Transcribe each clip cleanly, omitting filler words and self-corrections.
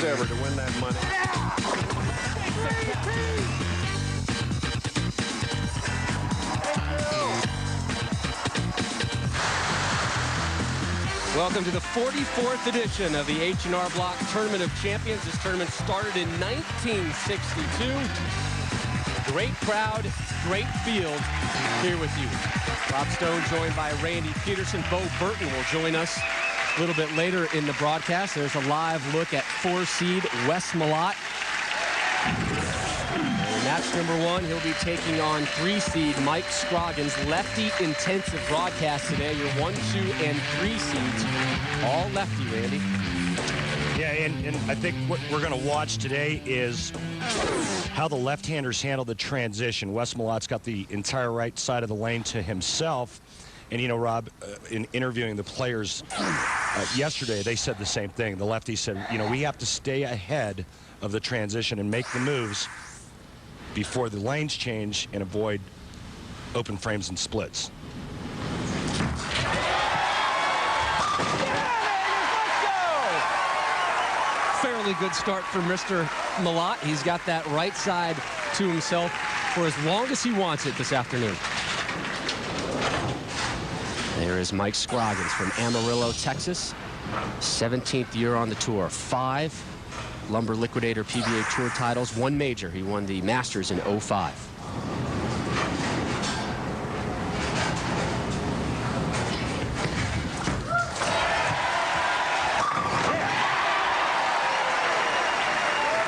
first ever to win that money. Welcome to the 44th edition of the H&R Block Tournament of Champions. This tournament started in 1962. Great crowd, great field here with you. Rob Stone joined by Randy Peterson. Bo Burton will join us a little bit later in the broadcast. There's a live look at 4-seed WES MALOTT. In match number 1, he'll be taking on 3-seed Mike Scroggins. Lefty-intensive broadcast today. Your 1, 2, and 3 seeds, all lefty, Randy. Yeah, and I think what we're going to watch today is how the left-handers handle the transition. WES MALOTT's got the entire right side of the lane to himself. And, you know, Rob, in interviewing the players yesterday, they said the same thing. The lefty said, you know, we have to stay ahead of the transition and make the moves before the lanes change and avoid open frames and splits. Fairly good start for Mr. Malott. He's got that right side to himself for as long as he wants it this afternoon. There is Mike Scroggins from Amarillo, Texas. 17th year on the tour. 5 Lumber Liquidator PBA Tour titles, 1 major. He won the Masters in '05.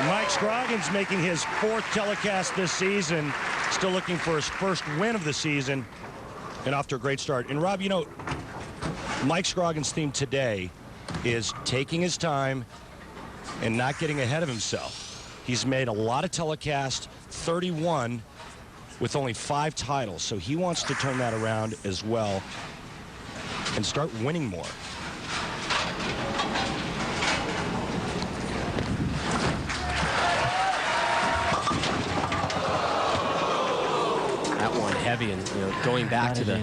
Mike Scroggins making his 4th telecast this season, still looking for his first win of the season, and off to a great start. And Rob, you know, Mike Scroggins' theme today is taking his time and not getting ahead of himself. He's made a lot of telecasts, 31 with only 5 titles, so he wants to turn that around as well and start winning more. Heavy, and going back to the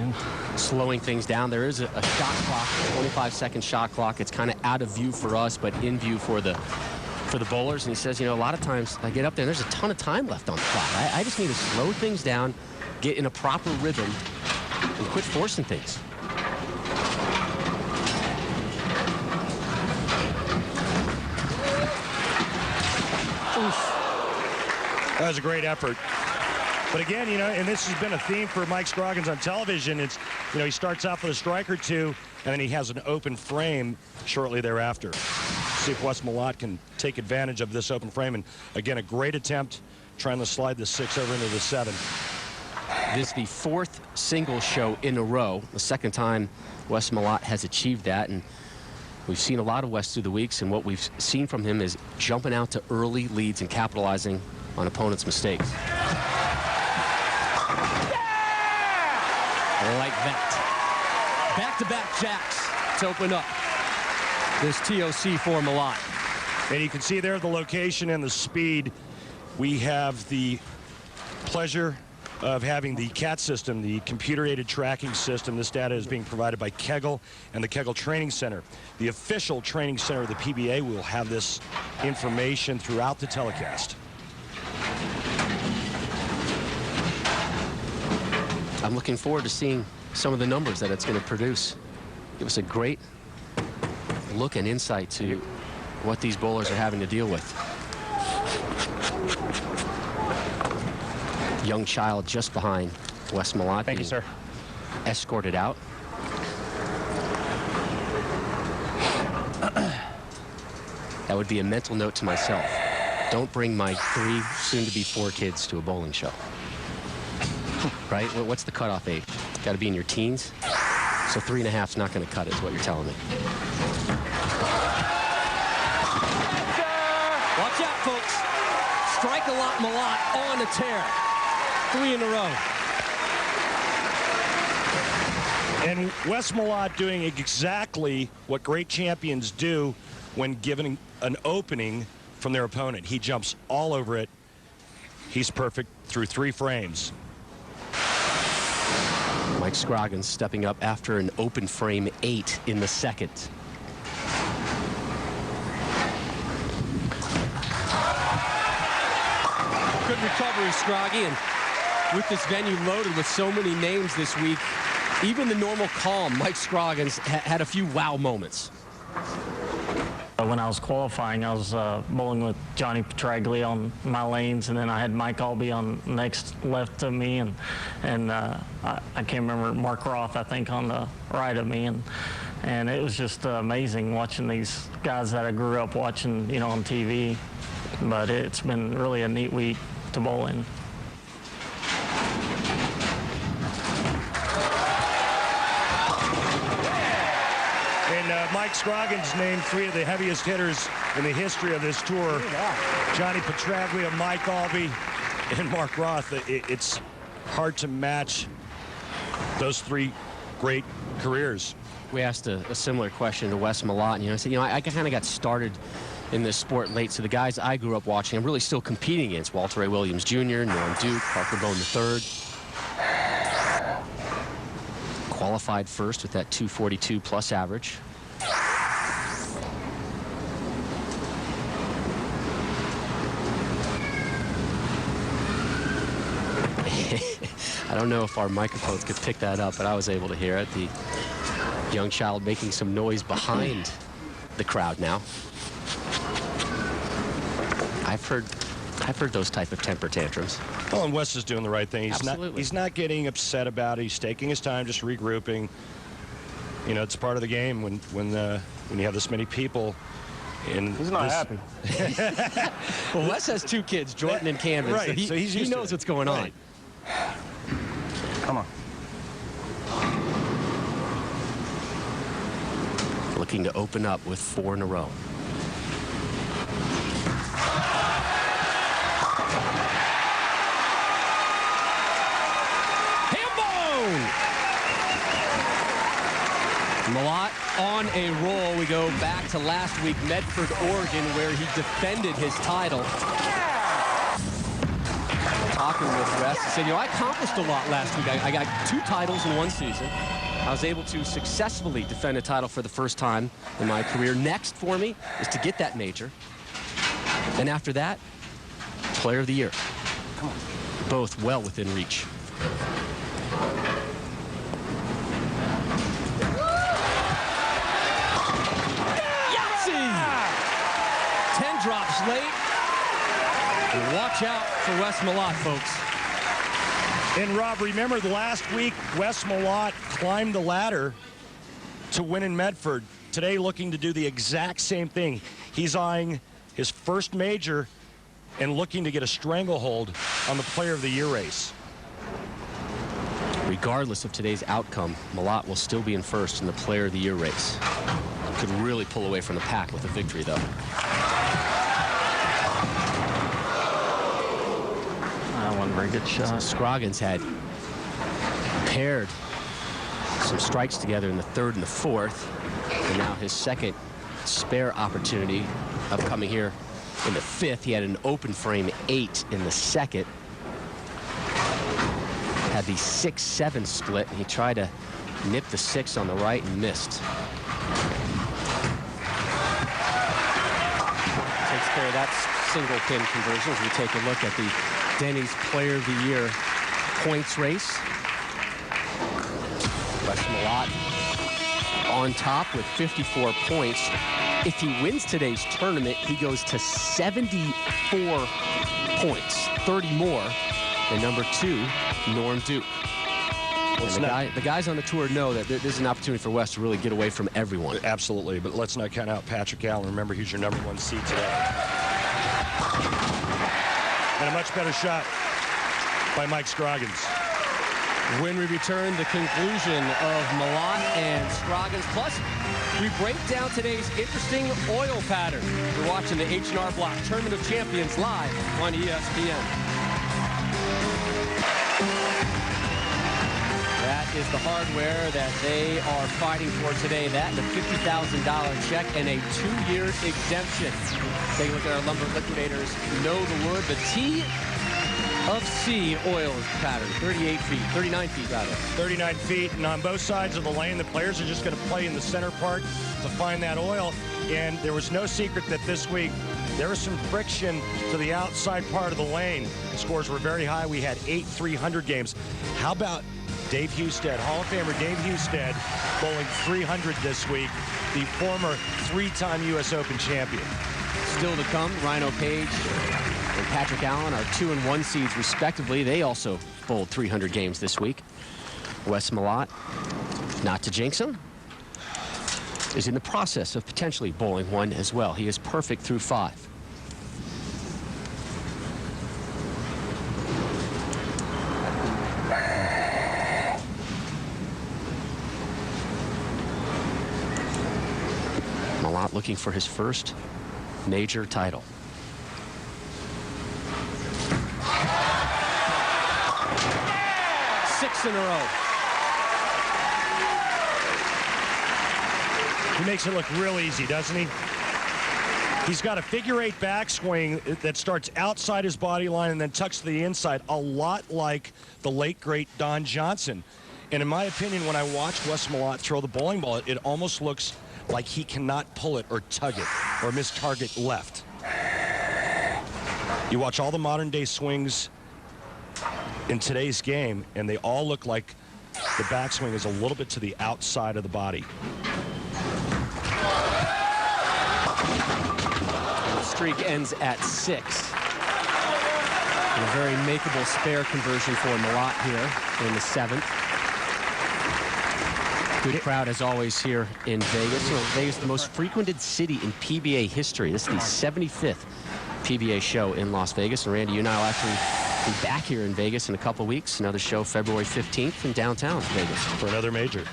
slowing things down, there is a shot clock, a 25-second shot clock. It's kind of out of view for us, but in view for the bowlers. And he says, you know, a lot of times I get up there and there's a ton of time left on the clock. I just need to slow things down, get in a proper rhythm, and quit forcing things. Oof. That was a great effort. But again, you know, and this has been a theme for Mike Scroggins on television. It's, you know, he starts off with a strike or 2, and then he has an open frame shortly thereafter. See if WES MALOTT can take advantage of this open frame. And again, a great attempt trying to slide the 6 over into the 7. This is the 4th single show in a row, the 2nd time WES MALOTT has achieved that. And we've seen a lot of Wes through the weeks, and what we've seen from him is jumping out to early leads and capitalizing on opponents' mistakes. Like that. Back-to-back jacks to open up this TOC for Malott. And you can see there the location and the speed. We have the pleasure of having the CAT system, the computer-aided tracking system. This data is being provided by Kegel and the Kegel Training Center. The official training center of the PBA will have this information throughout the telecast. I'm looking forward to seeing some of the numbers that it's going to produce. Give us a great look and insight to what these bowlers are having to deal with. Young child just behind WES MALOTT. Thank you, sir. Escorted out. That would be a mental note to myself. Don't bring my 3, soon-to-be 4 kids to a bowling show. Right? What's the cutoff age? Got to be in your teens? So 3.5's not going to cut it, is what you're telling me. Watch out, folks. Strike-a-lot Malott on a tear. 3 in a row. And WES MALOTT doing exactly what great champions do when given an opening from their opponent. He jumps all over it. He's perfect through 3 frames. Mike Scroggins stepping up after an open frame 8 in the 2nd. Good recovery, Scroggy, and with this venue loaded with so many names this week, even the normal calm Mike Scroggins had a few wow moments. When I was qualifying, I was bowling with Johnny Petraglia on my lanes, and then I had Mike Albee on next left of me, and I can't remember, Mark Roth, I think, on the right of me, and it was just amazing watching these guys that I grew up watching, you know, on TV. But it's been really a neat week to bowl in. Mike Scroggins named 3 of the heaviest hitters in the history of this tour. Johnny Petraglia, Mike Albee, and Mark Roth. It's hard to match those 3 great careers. We asked a similar question to WES Malott. I said, I kind of got started in this sport late, so the guys I grew up watching, I'm really still competing against. Walter A. Williams Jr., Norm Duke, Parker Bone III. Qualified first with that 242 plus average. I don't know if our microphones could pick that up, but I was able to hear it. The young child making some noise behind the crowd now. I've heard those type of temper tantrums. Well, and Wes is doing the right thing. He's not getting upset about it. He's taking his time, just regrouping. You know, it's part of the game when you have this many people. He's not happy. Well, Wes has 2 kids, Jordan and Camden, right, so he knows what's going on. Come on. Looking to open up with 4 in a row. Malott on a roll. We go back to last week, Medford, Oregon, where he defended his title. Talking with Wes, he said, I accomplished a lot last week. I got 2 titles in 1 season. I was able to successfully defend a title for the first time in my career. Next for me is to get that major. And after that, Player of the Year. Come on. Both well within reach. Drops late. And watch out for WES Malott, folks. And Rob, remember last week, WES Malott climbed the ladder to win in Medford. Today, looking to do the exact same thing. He's eyeing his first major and looking to get a stranglehold on the Player of the Year race. Regardless of today's outcome, Malott will still be in first in the Player of the Year race. Could really pull away from the pack with a victory, though. One very good shot. Scroggins had paired some strikes together in the 3rd and the 4th, and now his second spare opportunity upcoming here in the 5th. He had an open frame 8 in the 2nd. Had the 6-7 split, and he tried to nip the 6 on the right and missed. Takes care of that single pin conversion as we take a look at the Denny's Player of the Year points race. WES Malott on top with 54 points. If he wins today's tournament, he goes to 74 points, 30 more than number 2, Norm Duke. And the guys on the tour know that there's an opportunity for Wes to really get away from everyone. Absolutely, but let's not count out Patrick Allen. Remember, he's your number 1 seed today. And a much better shot by Mike Scroggins. When we return, the conclusion of Malott and Scroggins. Plus, we break down today's interesting oil pattern. We're watching the H&R Block Tournament of Champions live on ESPN. That is the hardware that they are fighting for today. That and a $50,000 check and a 2-year exemption. Take a look at our lumber liquidators. Know the wood. The T of sea oil pattern. 38 feet, 39 feet rather. 39 feet, and on both sides of the lane, the players are just going to play in the center part to find that oil. And there was no secret that this week there was some friction to the outside part of the lane. The scores were very high. We had 8 300 games. How about Dave Husted, Hall of Famer Dave Husted, bowling 300 this week, the former 3-time U.S. Open champion. Still to come, Rhino Page and Patrick Allen are 2 and 1 seeds respectively. They also bowled 300 games this week. Wes Malott, not to jinx him, is in the process of potentially bowling one as well. He is perfect through 5. Malott looking for his first major title. Six in a row. He makes it look real easy, doesn't he? He's got a figure-8 backswing that starts outside his body line and then tucks to the inside, a lot like the late, great Don Johnson. And in my opinion, when I watch Wes Malott throw the bowling ball, it almost looks like he cannot pull it or tug it or miss target left. You watch all the modern-day swings in today's game, and they all look like the backswing is a little bit to the outside of the body. The streak ends at 6. And a very makeable spare conversion for Malott here in the 7th. Good crowd as always here in Vegas. Vegas, the most frequented city in PBA history. This is the 75th PBA show in Las Vegas. And Randy, you and I will actually be back here in Vegas in a couple weeks. Another show February 15th in downtown Vegas. For another major.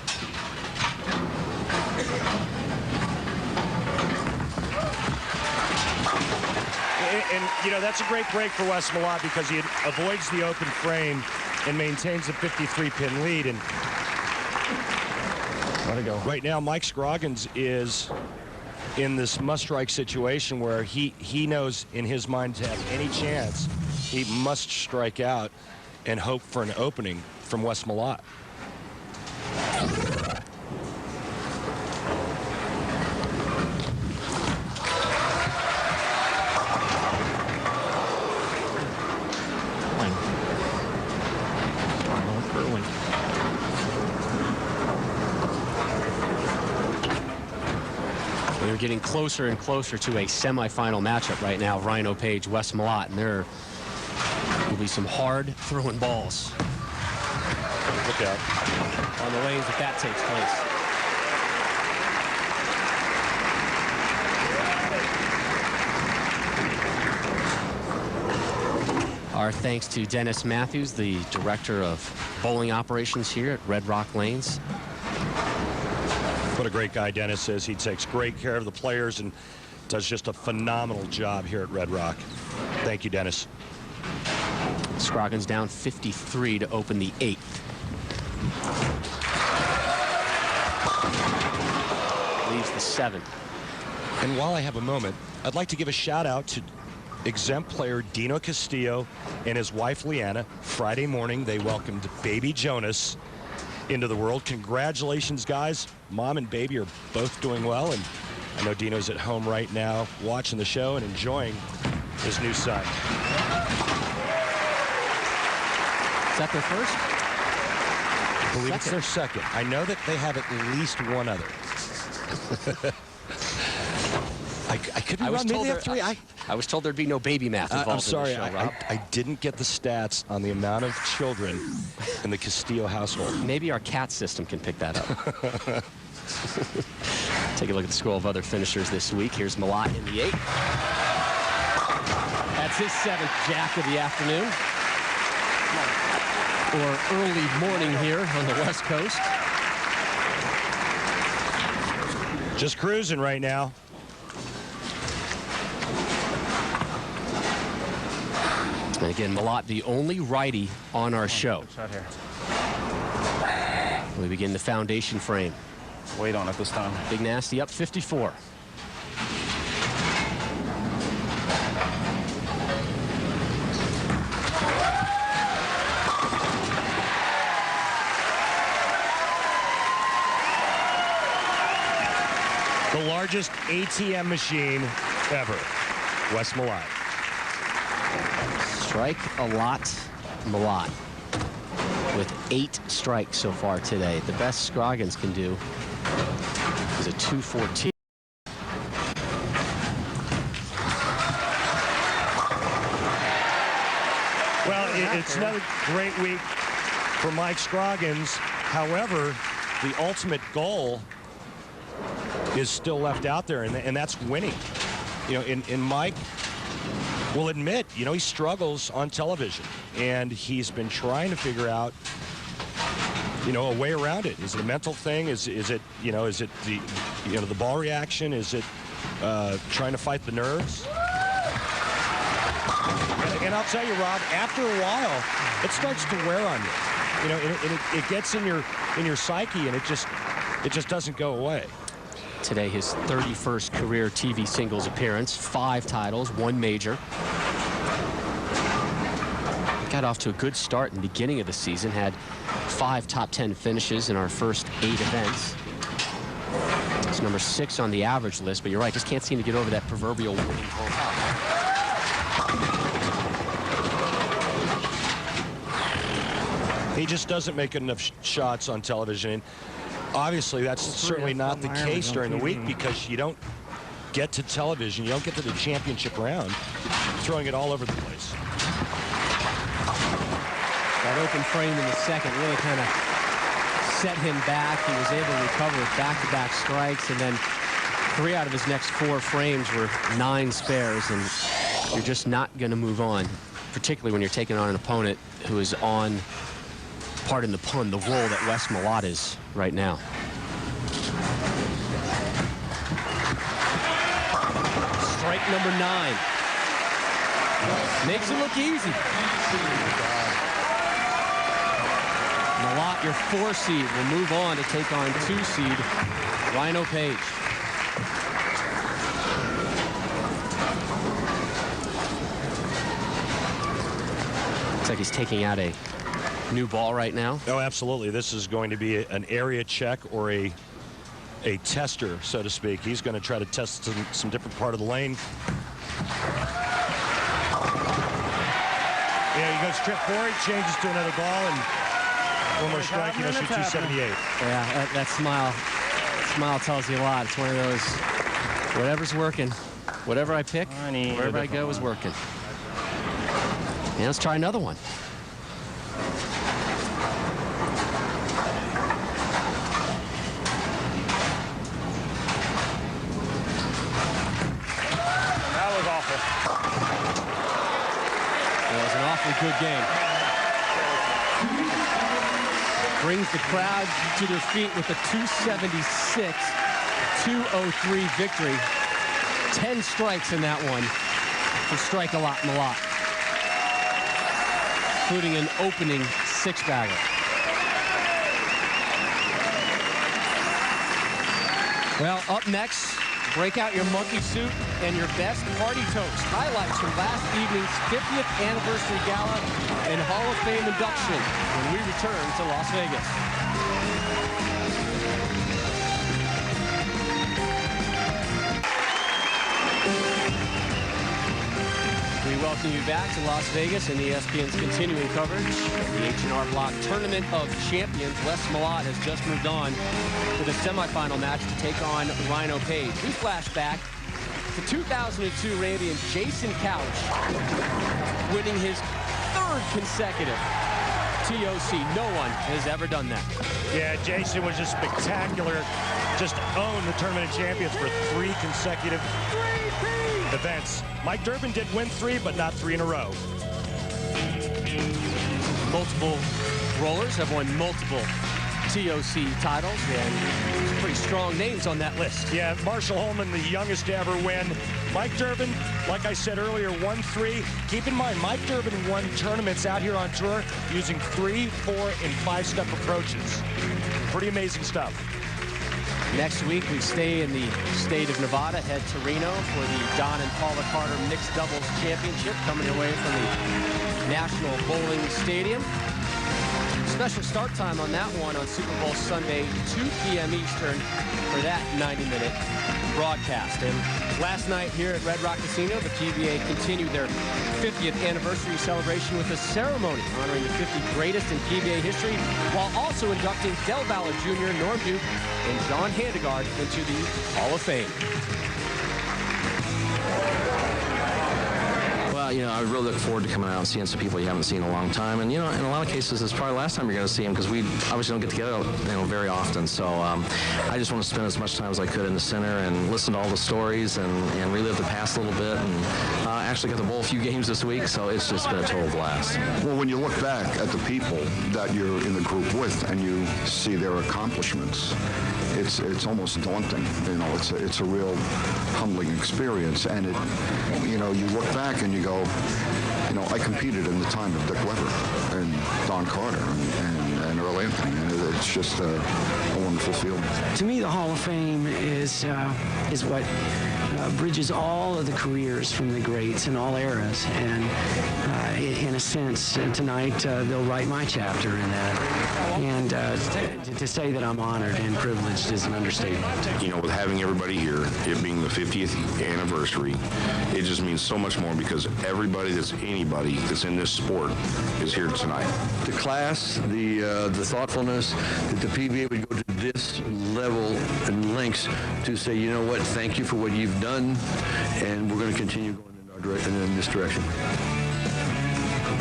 And, you know, that's a great break for Wes Malott because he avoids the open frame and maintains a 53-pin lead. And let it go. Right now, Mike Scroggins is in this must-strike situation where he knows in his mind to have any chance, he must strike out and hope for an opening from Wes Malott. We're getting closer and closer to a semifinal matchup right now. Rhino Page, Wes Malott, and there will be some hard throwing balls. Look out. On the lanes if that takes place. Our thanks to Dennis Matthews, the director of bowling operations here at Red Rock Lanes. What a great guy Dennis is. He takes great care of the players and does just a phenomenal job here at Red Rock. Thank you, Dennis. Scroggins down 53 to open the 8th. Leaves the 7th. And while I have a moment, I'd like to give a shout out to exempt player Dino Castillo and his wife Leanna. Friday morning, they welcomed baby Jonas into the world. Congratulations, guys. Mom and baby are both doing well, and I know Dino's at home right now watching the show and enjoying his new son. Is that their first? I believe it's their second. I know that they have at least one other. I could be wrong. Maybe they have 3. I was told there'd be no baby math involved. I'm sorry, in the show, Rob. I didn't get the stats on the amount of children in the Castillo household. Maybe our CAT system can pick that up. Take a look at the scroll of other finishers this week. Here's Malott in the 8th. That's his 7th jack of the afternoon. Or early morning here on the West Coast. Just cruising right now. And again, Malott, the only righty on our show. We begin the foundation frame. Wait on it this time. Big Nasty up 54. largest ATM machine ever. WES Malott. Strike a lot, Malott, with 8 strikes so far today. The best Scroggins can do is a 214. Well, it's another great week for Mike Scroggins. However, the ultimate goal is still left out there, and that's winning. You know, and Mike will admit, you know, he struggles on television, and he's been trying to figure out, you know, a way around it. Is it a mental thing? Is it, you know, is it the, you know, the ball reaction? Is it trying to fight the nerves? And I'll tell you, Rob, after a while, it starts to wear on you. You know, and it gets in your psyche, and it just doesn't go away. Today, his 31st career TV singles appearance, 5 titles, 1 major. Got off to a good start in the beginning of the season, had 5 top 10 finishes in our first 8 events. It's number 6 on the average list, but you're right, just can't seem to get over that proverbial winning hump. He just doesn't make enough shots on television. And obviously, that's certainly not the case during the week, because you don't get to television, you don't get to the championship round, you're throwing it all over the place. That open frame in the second really kind of set him back. He was able to recover with back-to-back strikes, and then 3 out of his next 4 frames were 9 spares, and you're just not going to move on, particularly when you're taking on an opponent who is on, pardon the pun, the roll that WES Malott is right now. Strike number 9. Makes it look easy. Malott, your 4 seed, will move on to take on 2 seed Rhino Page. Looks like he's taking out a new ball right now. Oh, absolutely. This is going to be an area check, or a tester, so to speak. He's going to try to test some different part of the lane. Yeah, he goes trip forward, changes to another ball, and one more strike, you know, shoot 278. Yeah, that smile tells you a lot. It's one of those, whatever's working, whatever I pick, wherever I go is working. And let's try another one. Good game. Brings the crowd to their feet with a 276-203 victory. 10 strikes in that one for Strike-A-Lot Malott, including an opening 6-bagger. Well, up next, break out your monkey suit and your best party toast. Highlights from last evening's 50th anniversary gala and Hall of Fame induction when we return to Las Vegas. We welcome you back to Las Vegas and ESPN's continuing coverage of the H&R Block Tournament of Champions. WES Malott has just moved on to the semifinal match to take on Rhino Page. We flash back to 2002 Arabian Jason Couch winning his 3rd consecutive TOC. No one has ever done that. Yeah, Jason was just spectacular. Just owned the Tournament of Champions for 3 consecutive events. Mike Durbin did win 3, but not 3 in a row. Multiple rollers have won multiple TOC titles, and some pretty strong names on that list. Yeah, Marshall Holman, the youngest to ever win. Mike Durbin, like I said earlier, won 3. Keep in mind, Mike Durbin won tournaments out here on tour using 3, 4, and 5-step approaches. Pretty amazing stuff. Next week, we stay in the state of Nevada, head to Reno for the Don and Paula Carter Mixed Doubles Championship, coming away from the National Bowling Stadium. Special start time on that one on Super Bowl Sunday, 2 p.m. Eastern for that 90-minute broadcast. And last night here at Red Rock Casino, the PBA continued their 50th anniversary celebration with a ceremony honoring the 50 greatest in PBA history, while also inducting Del Valle Jr., Norm Duke, and John Handegard into the Hall of Fame. Well, you know, I really look forward to coming out and seeing some people you haven't seen in a long time. And, you know, in a lot of cases, it's probably the last time you're going to see them because we obviously don't get together, you know, very often. So I just want to spend as much time as I could in the center and listen to all the stories and relive the past a little bit. And actually got to bowl a few games this week, so it's just been a total blast. Well, when you look back at the people that you're in the group with and you see their accomplishments, it's almost daunting. You know, it's a real humbling experience. And it, you know, you look back and you go, you know, I competed in the time of Dick Weber and Don Carter and Earl Anthony, and it's just a wonderful feeling. To me, the Hall of Fame is what bridges all of the careers from the greats in all eras, and in a sense, tonight they'll write my chapter in that. And to say that I'm honored and privileged is an understatement. You know, with having everybody here, it being the 50th anniversary, it just means so much more because anybody that's in this sport is here tonight. The class, the thoughtfulness that the PBA would go to this level and lengths to say, you know what, thank you for what you've done, and we're going to continue going in this direction.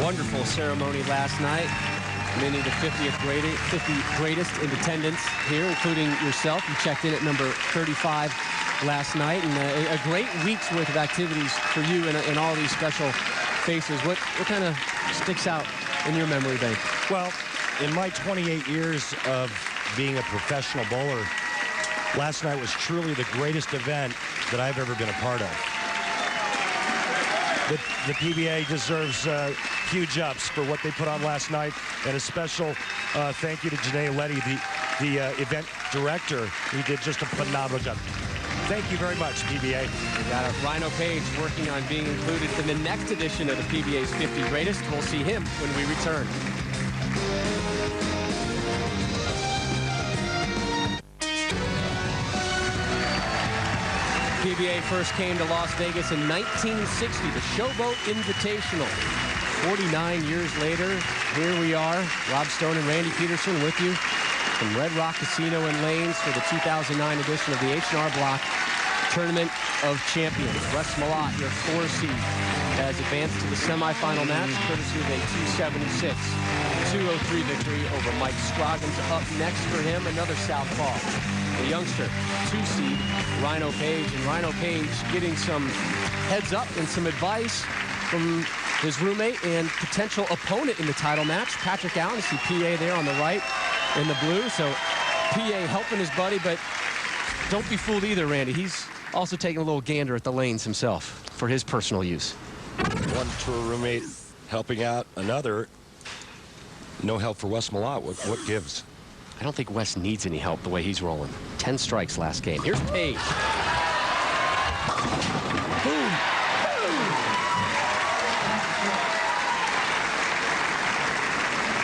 Wonderful ceremony last night. Many of the 50 greatest in attendance here, including yourself. You checked in at number 35 last night, and a great week's worth of activities for you and all these special faces. What kind of sticks out in your memory bank? Well, in my 28 years of being a professional bowler, last night was truly the greatest event that I've ever been a part of. The PBA deserves huge ups for what they put on last night, and a special thank you to Janae Letty, the event director. He did just a phenomenal job. Thank you very much, PBA. We got Rhino Page working on being included in the next edition of the PBA's 50 Greatest. We'll see him when we return. PBA first came to Las Vegas in 1960, the Showboat Invitational. 49 years later, here we are, Rob Stone and Randy Peterson with you from Red Rock Casino and Lanes for the 2009 edition of the H&R Block Tournament of Champions. Wes Malott, your 4 seed, has advanced to the semifinal match, courtesy of a 276-203 victory over Mike Scroggins. Up next for him, another southpaw, the youngster, 2 seed, Rhino Page. And Rhino Page getting some heads up and some advice from his roommate and potential opponent in the title match, Patrick Allen. You see PA there on the right in the blue. So PA helping his buddy, but don't be fooled either, Randy. He's also taking a little gander at the lanes himself for his personal use. One tour roommate helping out another. No help for Wes Malott. What gives? I don't think Wes needs any help the way he's rolling. 10 strikes last game. Here's Page. Boom.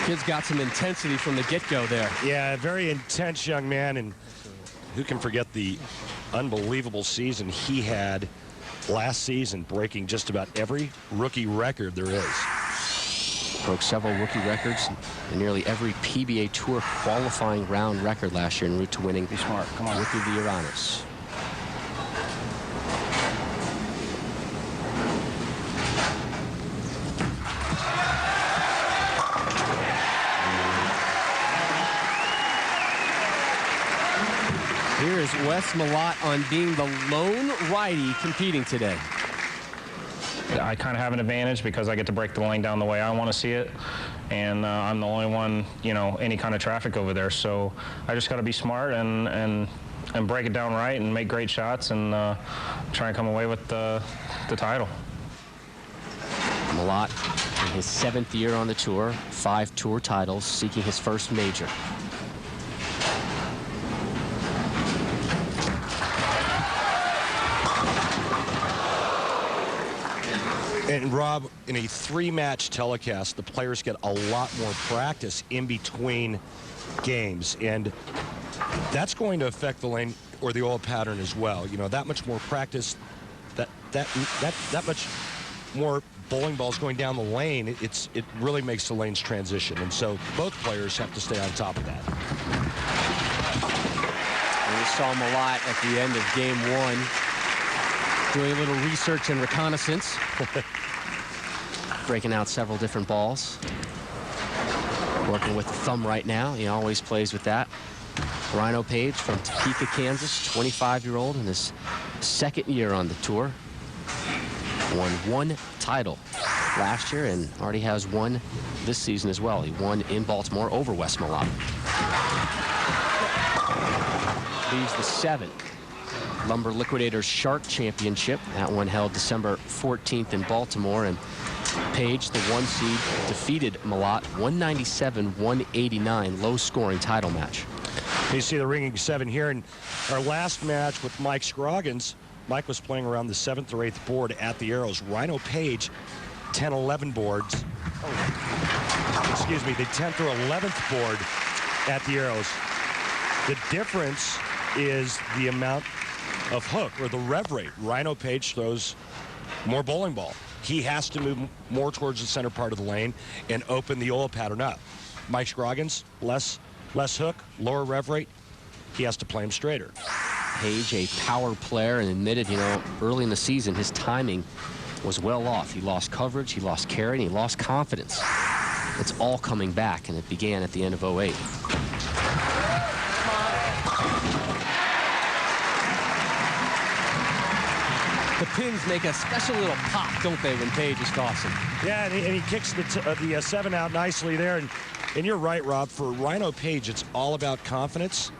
Kid's got some intensity from the get-go there. Yeah, a very intense young man, and who can forget the unbelievable season he had last season, breaking just about every rookie record there is. Broke several rookie records and nearly every PBA Tour qualifying round record last year en route to winning Be smart. Come on. Rookie of the Year honors. Here is Wes Malott on being the lone righty competing today. I kind of have an advantage because I get to break the lane down the way I want to see it, and I'm the only one, you know, any kind of traffic over there. So I just got to be smart and break it down right and make great shots and try and come away with the title. Malott in his 7th year on the tour, 5 tour titles, seeking his first major. And Rob, in a 3-match telecast, the players get a lot more practice in between games, and that's going to affect the lane or the oil pattern as well. You know, that much more practice, that much more bowling balls going down the lane, it really makes the lanes transition, and so both players have to stay on top of that. And we saw Malott at the end of game 1 doing a little research and reconnaissance, breaking out several different balls, working with the thumb right now. He always plays with that. Rhino Page from Topeka, Kansas, 25-year-old in his 2nd year on the tour. Won 1 title last year and already has 1 this season as well. He won in Baltimore over Wes Malott. He's the 7th Lumber Liquidators Shark Championship. That one held December 14th in Baltimore, and Page, the 1 seed, defeated Malott 197-189, low-scoring title match. You see the ringing 7 here in our last match with Mike Scroggins. Mike was playing around the 7th or 8th board at the Arrows. Rhino Page, 10-11 boards. Oh, excuse me, the 10th or 11th board at the Arrows. The difference is the amount of hook, or the rev rate. Rhino Page throws more bowling ball. He has to move more towards the center part of the lane and open the oil pattern up. Mike Scroggins, less hook, lower rev rate. He has to play him straighter. Page, a power player, and admitted, you know, early in the season, his timing was well off. He lost coverage, he lost carry, and he lost confidence. It's all coming back, and it began at the end of '08. The pins make a special little pop, don't they, when Page is tossing? Yeah, and he kicks the 7 out nicely there. And you're right, Rob. For Rhino Page, it's all about confidence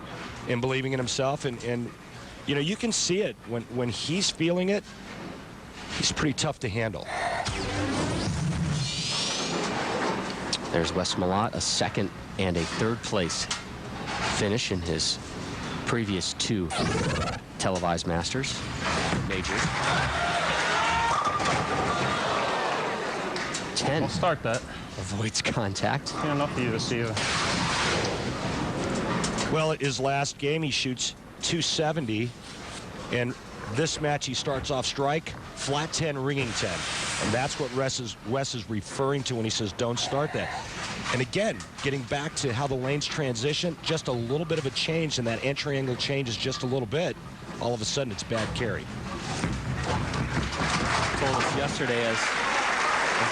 and believing in himself. And you know, you can see it when he's feeling it. He's pretty tough to handle. There's Wes Malott, a 2nd and a 3rd place finish in his previous 2 televised Masters majors. 10. I'll start that. Avoids contact. Yeah, enough for you to see. Well, his last game, he shoots 270, and this match he starts off strike, flat 10, ringing 10. And that's what Wes is referring to when he says don't start that. And again, getting back to how the lanes transition, just a little bit of a change, and that entry angle changes just a little bit. All of a sudden, it's bad carry. Told us yesterday as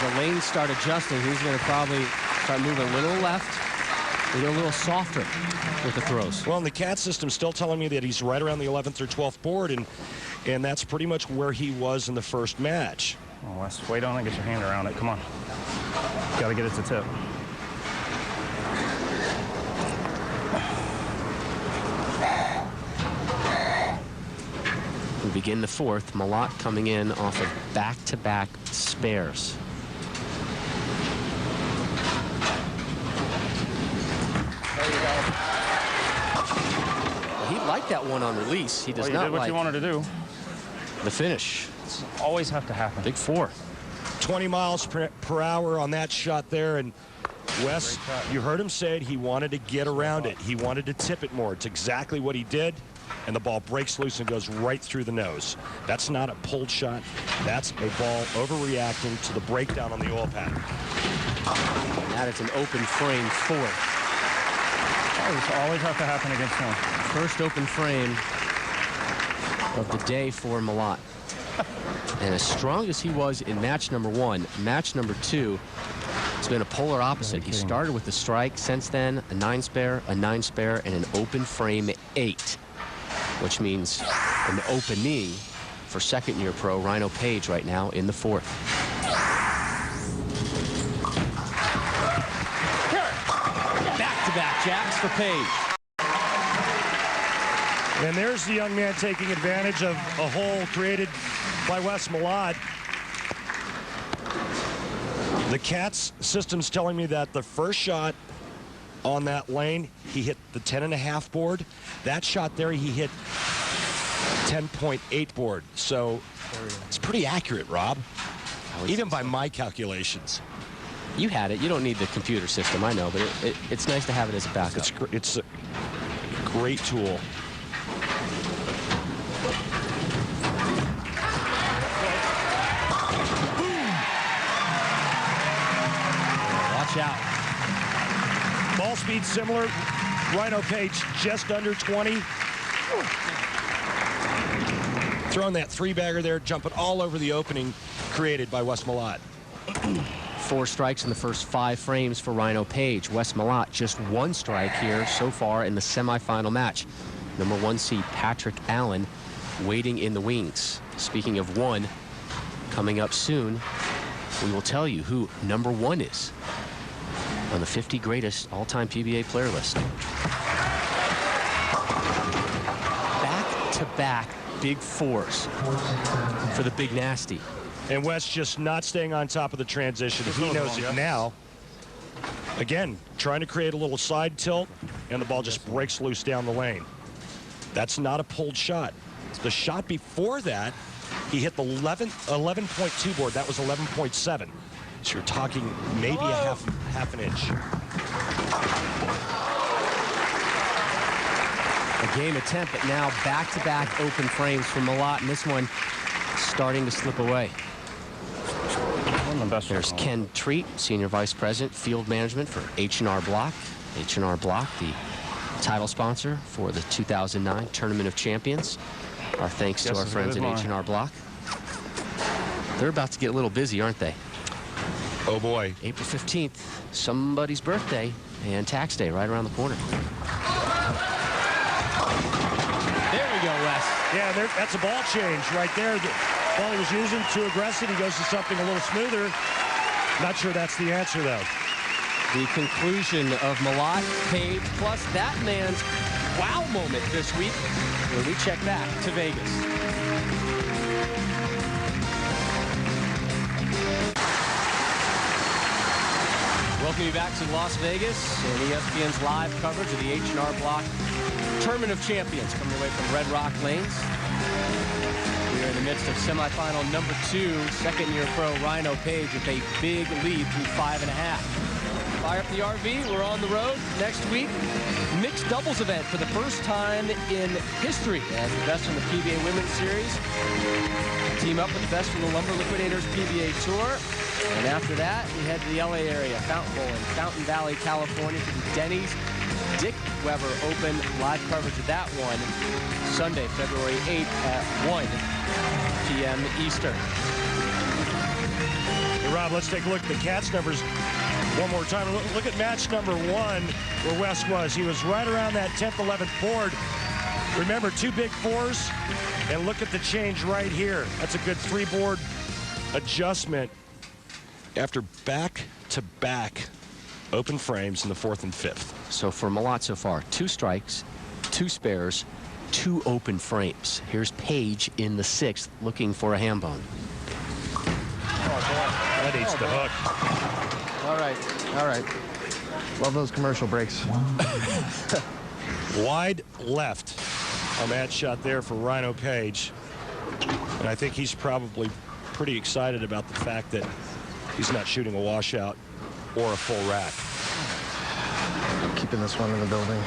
the lanes start adjusting, he's going to probably start moving a little left, a little softer with the throws. Well, and the CAT system's still telling me that he's right around the 11th or 12th board, and that's pretty much where he was in the first match. Oh, Wes, wait on it, get your hand around it. Come on. Got to get it to tip. We begin the 4th. Malott coming in off of back-to-back spares. He liked that one on release. He does well, you not did what like you wanted to do. The finish. It's always have to happen. Big 4. 20 miles per hour on that shot there, and Wes, you heard him say it, he wanted to get around it. He wanted to tip it more. It's exactly what he did, and the ball breaks loose and goes right through the nose. That's not a pulled shot. That's a ball overreacting to the breakdown on the oil pattern. That is an open frame 4. Always have to happen against him. First open frame of the day for Malott. And as strong as he was in match number 1, match number 2, it's been a polar opposite. He started with the strike. Since then, a 9 spare, a 9 spare, and an open frame 8, which means an opening for 2nd-year pro Rhino Page right now in the 4th. Back-to-back jacks for Page. And there's the young man taking advantage of a hole created by Wes Malott. The CAT's system's telling me that the first shot on that lane, he hit the 10.5 board. That shot there, he hit 10.8 board. So it's pretty accurate, Rob. even by my calculations. You had it. You don't need the computer system, I know, but it's nice to have it as a backup. It's a great tool. Watch out. Ball speed similar. Rhino Page just under 20. Throwing that three-bagger there, jumping all over the opening created by WES Malott. 4 strikes in the first 5 frames for Rhino Page. WES Malott just 1 strike here so far in the semifinal match. Number 1 seed Patrick Allen waiting in the wings. Speaking of 1, coming up soon, we will tell you who number 1 is on the 50 greatest all-time PBA player list. Back-to-back big 4s for the Big Nasty. And Wes just not staying on top of the transition. He knows it now. Again, trying to create a little side tilt, and the ball just breaks loose down the lane. That's not a pulled shot. The shot before that, he hit the 11.2 board. That was 11.7. So you're talking maybe a half an inch. A game attempt, but now back-to-back open frames for Malott, and this one starting to slip away. There's Ken Treat, Senior Vice President, Field Management for H&R Block. H&R Block, the title sponsor for the 2009 Tournament of Champions. Our thanks to our friends at H&R Block. They're about to get a little busy, aren't they? Oh, boy. April 15th, somebody's birthday, and tax day right around the corner. There we go, Wes. Yeah, that's a ball change right there. The ball he was using, too aggressive. He goes to something a little smoother. Not sure that's the answer, though. The conclusion of Malott, Page, plus that man's wow moment this week when we check back to Vegas. Welcome you back to Las Vegas and ESPN's live coverage of the H&R Block Tournament of Champions coming away from Red Rock Lanes. We are in the midst of semifinal number 2, second-year pro Rhino Page with a big lead through 5.5. Fire up the RV, we're on the road next week. Mixed doubles event for the first time in history as the best from the PBA Women's Series team up with the best from the Lumber Liquidators PBA Tour. And after that, we head to the LA area, Fountain Bowl in Fountain Valley, California, to the Denny's Dick Weber Open. Live coverage of that one Sunday, February 8th at 1 p.m. Eastern. Hey, Rob, let's take a look at the Cats numbers one more time. Look at match number 1 where Wes was. He was right around that 10th, 11th board. Remember, 2 big 4s, and look at the change right here. That's a good 3-board adjustment after back-to-back open frames in the 4th and 5th. So for Malott so far, 2 strikes, 2 spares, 2 open frames. Here's Page in the 6th looking for a ham bone. That eats the hook. All right. Love those commercial breaks. Wide left on that shot there for Rhino Page. And I think he's probably pretty excited about the fact that he's not shooting a washout or a full rack. Keeping this one in the building.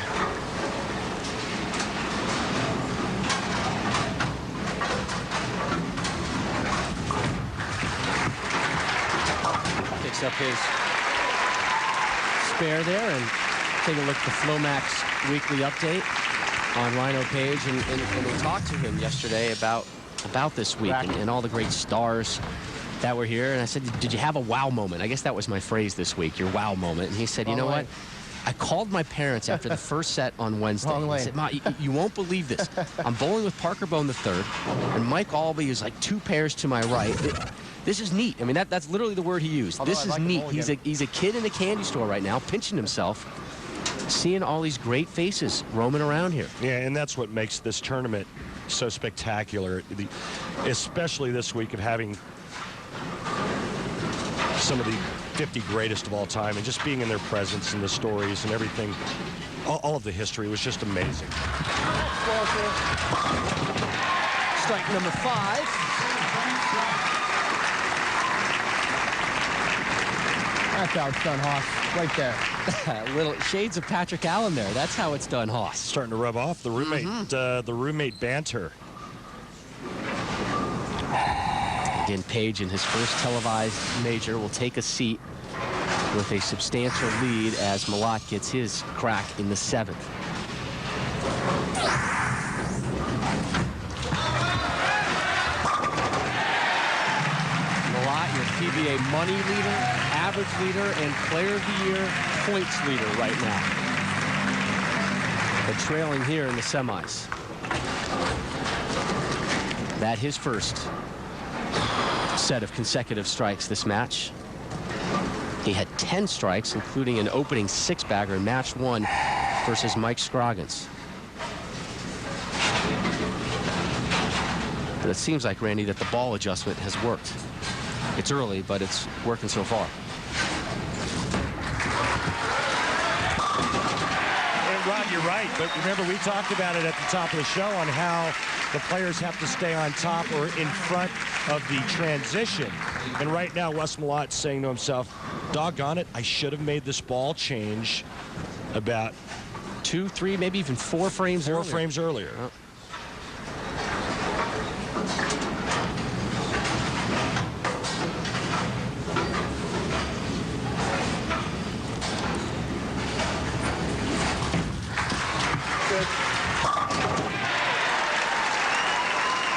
Picks up his spare there and take a look at the Flomax weekly update on Rhino Page. And we talked to him yesterday about this week and all the great stars that were here. And I said, did you have a wow moment? I guess that was my phrase this week, your wow moment. And he said, you know what? I called my parents after the first set on Wednesday. I said, Ma, you won't believe this. I'm bowling with Parker Bone III, and Mike Albee is like 2 pairs to my right. This is neat. I mean, that's literally the word he used. Although this is neat. He's a kid in a candy store right now, pinching himself, seeing all these great faces roaming around here. Yeah, and that's what makes this tournament so spectacular, especially this week of having some of the 50 greatest of all time and just being in their presence and the stories and everything. All of the history was just amazing. Strike number 5. That's how it's done, Hoss. Right there. Little shades of Patrick Allen there. That's how it's done, Hoss. Starting to rub off the roommate banter. Again, Page in his first televised major will take a seat with a substantial lead as Malott gets his crack in the 7th. Malott, your PBA money leader, average leader, and player of the year points leader right now. But trailing here in the semis. That his first set of consecutive strikes this match. He had 10 strikes, including an opening 6-bagger in match 1 versus Mike Scroggins. But it seems like, Randy, that the ball adjustment has worked. It's early, but it's working so far. Rod, you're right, but remember we talked about it at the top of the show on how the players have to stay on top or in front of the transition. And right now, Wes Malott's saying to himself, doggone it, I should have made this ball change about 2, 3, maybe even 4 frames earlier. 4 frames earlier.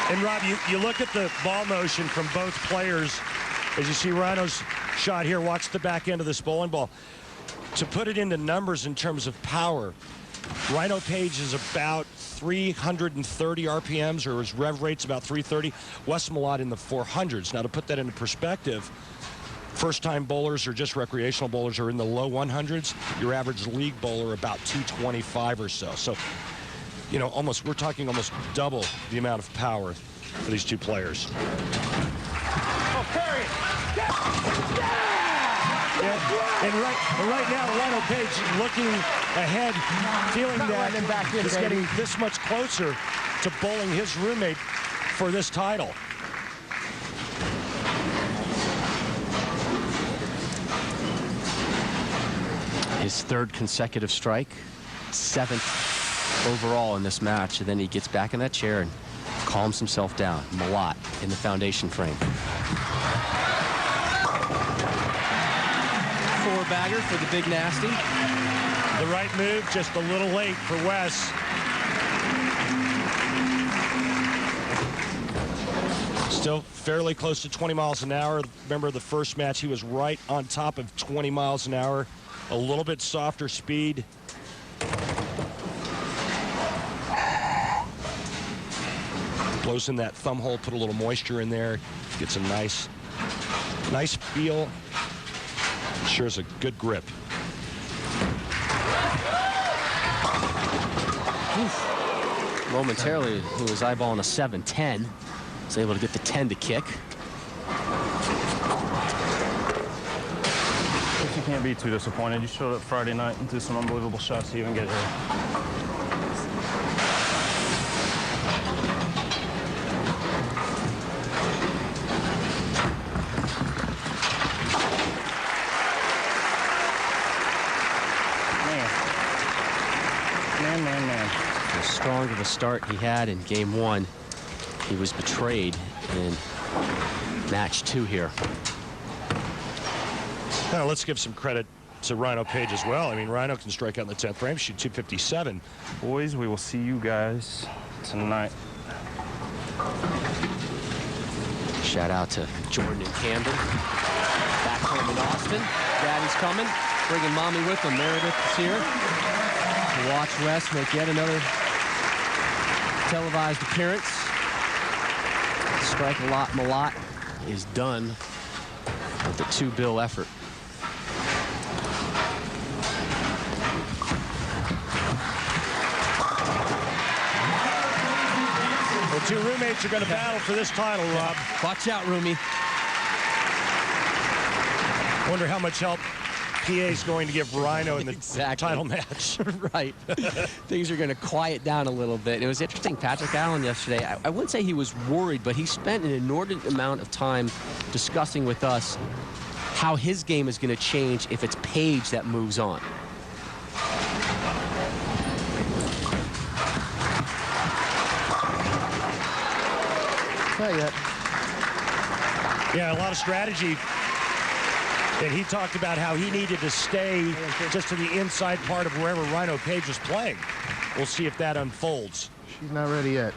And Rob, you look at the ball motion from both players. As you see Rhino's shot here, watch the back end of this bowling ball. To put it into numbers in terms of power, Rhino Page is about 330 RPMs, or his rev rate's about 330. Wes Malott in the 400s. Now, to put that into perspective, first-time bowlers or just recreational bowlers are in the low 100s. Your average league bowler about 225 or so. So, you know, we're talking almost double the amount of power for these two players. And right now, Rhino Page looking ahead, feeling that he's getting this much closer to bowling his roommate for this title. His 3rd consecutive strike, 7th overall in this match, and then he gets back in that chair and calms himself down. Malott in the foundation frame. 4-bagger for the big nasty. The right move, just a little late for Wes. Still fairly close to 20 miles an hour. Remember the first match, he was right on top of 20 miles an hour. A little bit softer speed. Blows in that thumb hole, put a little moisture in there. Gets a nice feel. Sure is a good grip. Oof. Momentarily, he was eyeballing a 7-10. Was able to get the 10 to kick. You can't be too disappointed. You showed up Friday night and threw some unbelievable shots to even get here. Man. As strong of a start he had in game 1, he was betrayed in match 2 here. Now, let's give some credit to Rhino Page as well. I mean, Rhino can strike out in the 10th frame, shoot 257. Boys, we will see you guys tonight. Shout out to Jordan and Camden. Back home in Austin. Daddy's coming, bringing mommy with him. Meredith is here. Watch Wes make yet another televised appearance. Strike a lot. Malott is done with the 2-bill effort. The two roommates are going to battle for this title, Rob. Watch out, Roomy. Wonder how much help PA is going to give Rhino in the title match. Right. Things are going to quiet down a little bit. It was interesting, Patrick Allen yesterday, I wouldn't say he was worried, but he spent an inordinate amount of time discussing with us how his game is going to change if it's Page that moves on. Not yet. Yeah, a lot of strategy. And he talked about how he needed to stay just to the inside part of wherever Rhino Page was playing. We'll see if that unfolds. She's not ready yet.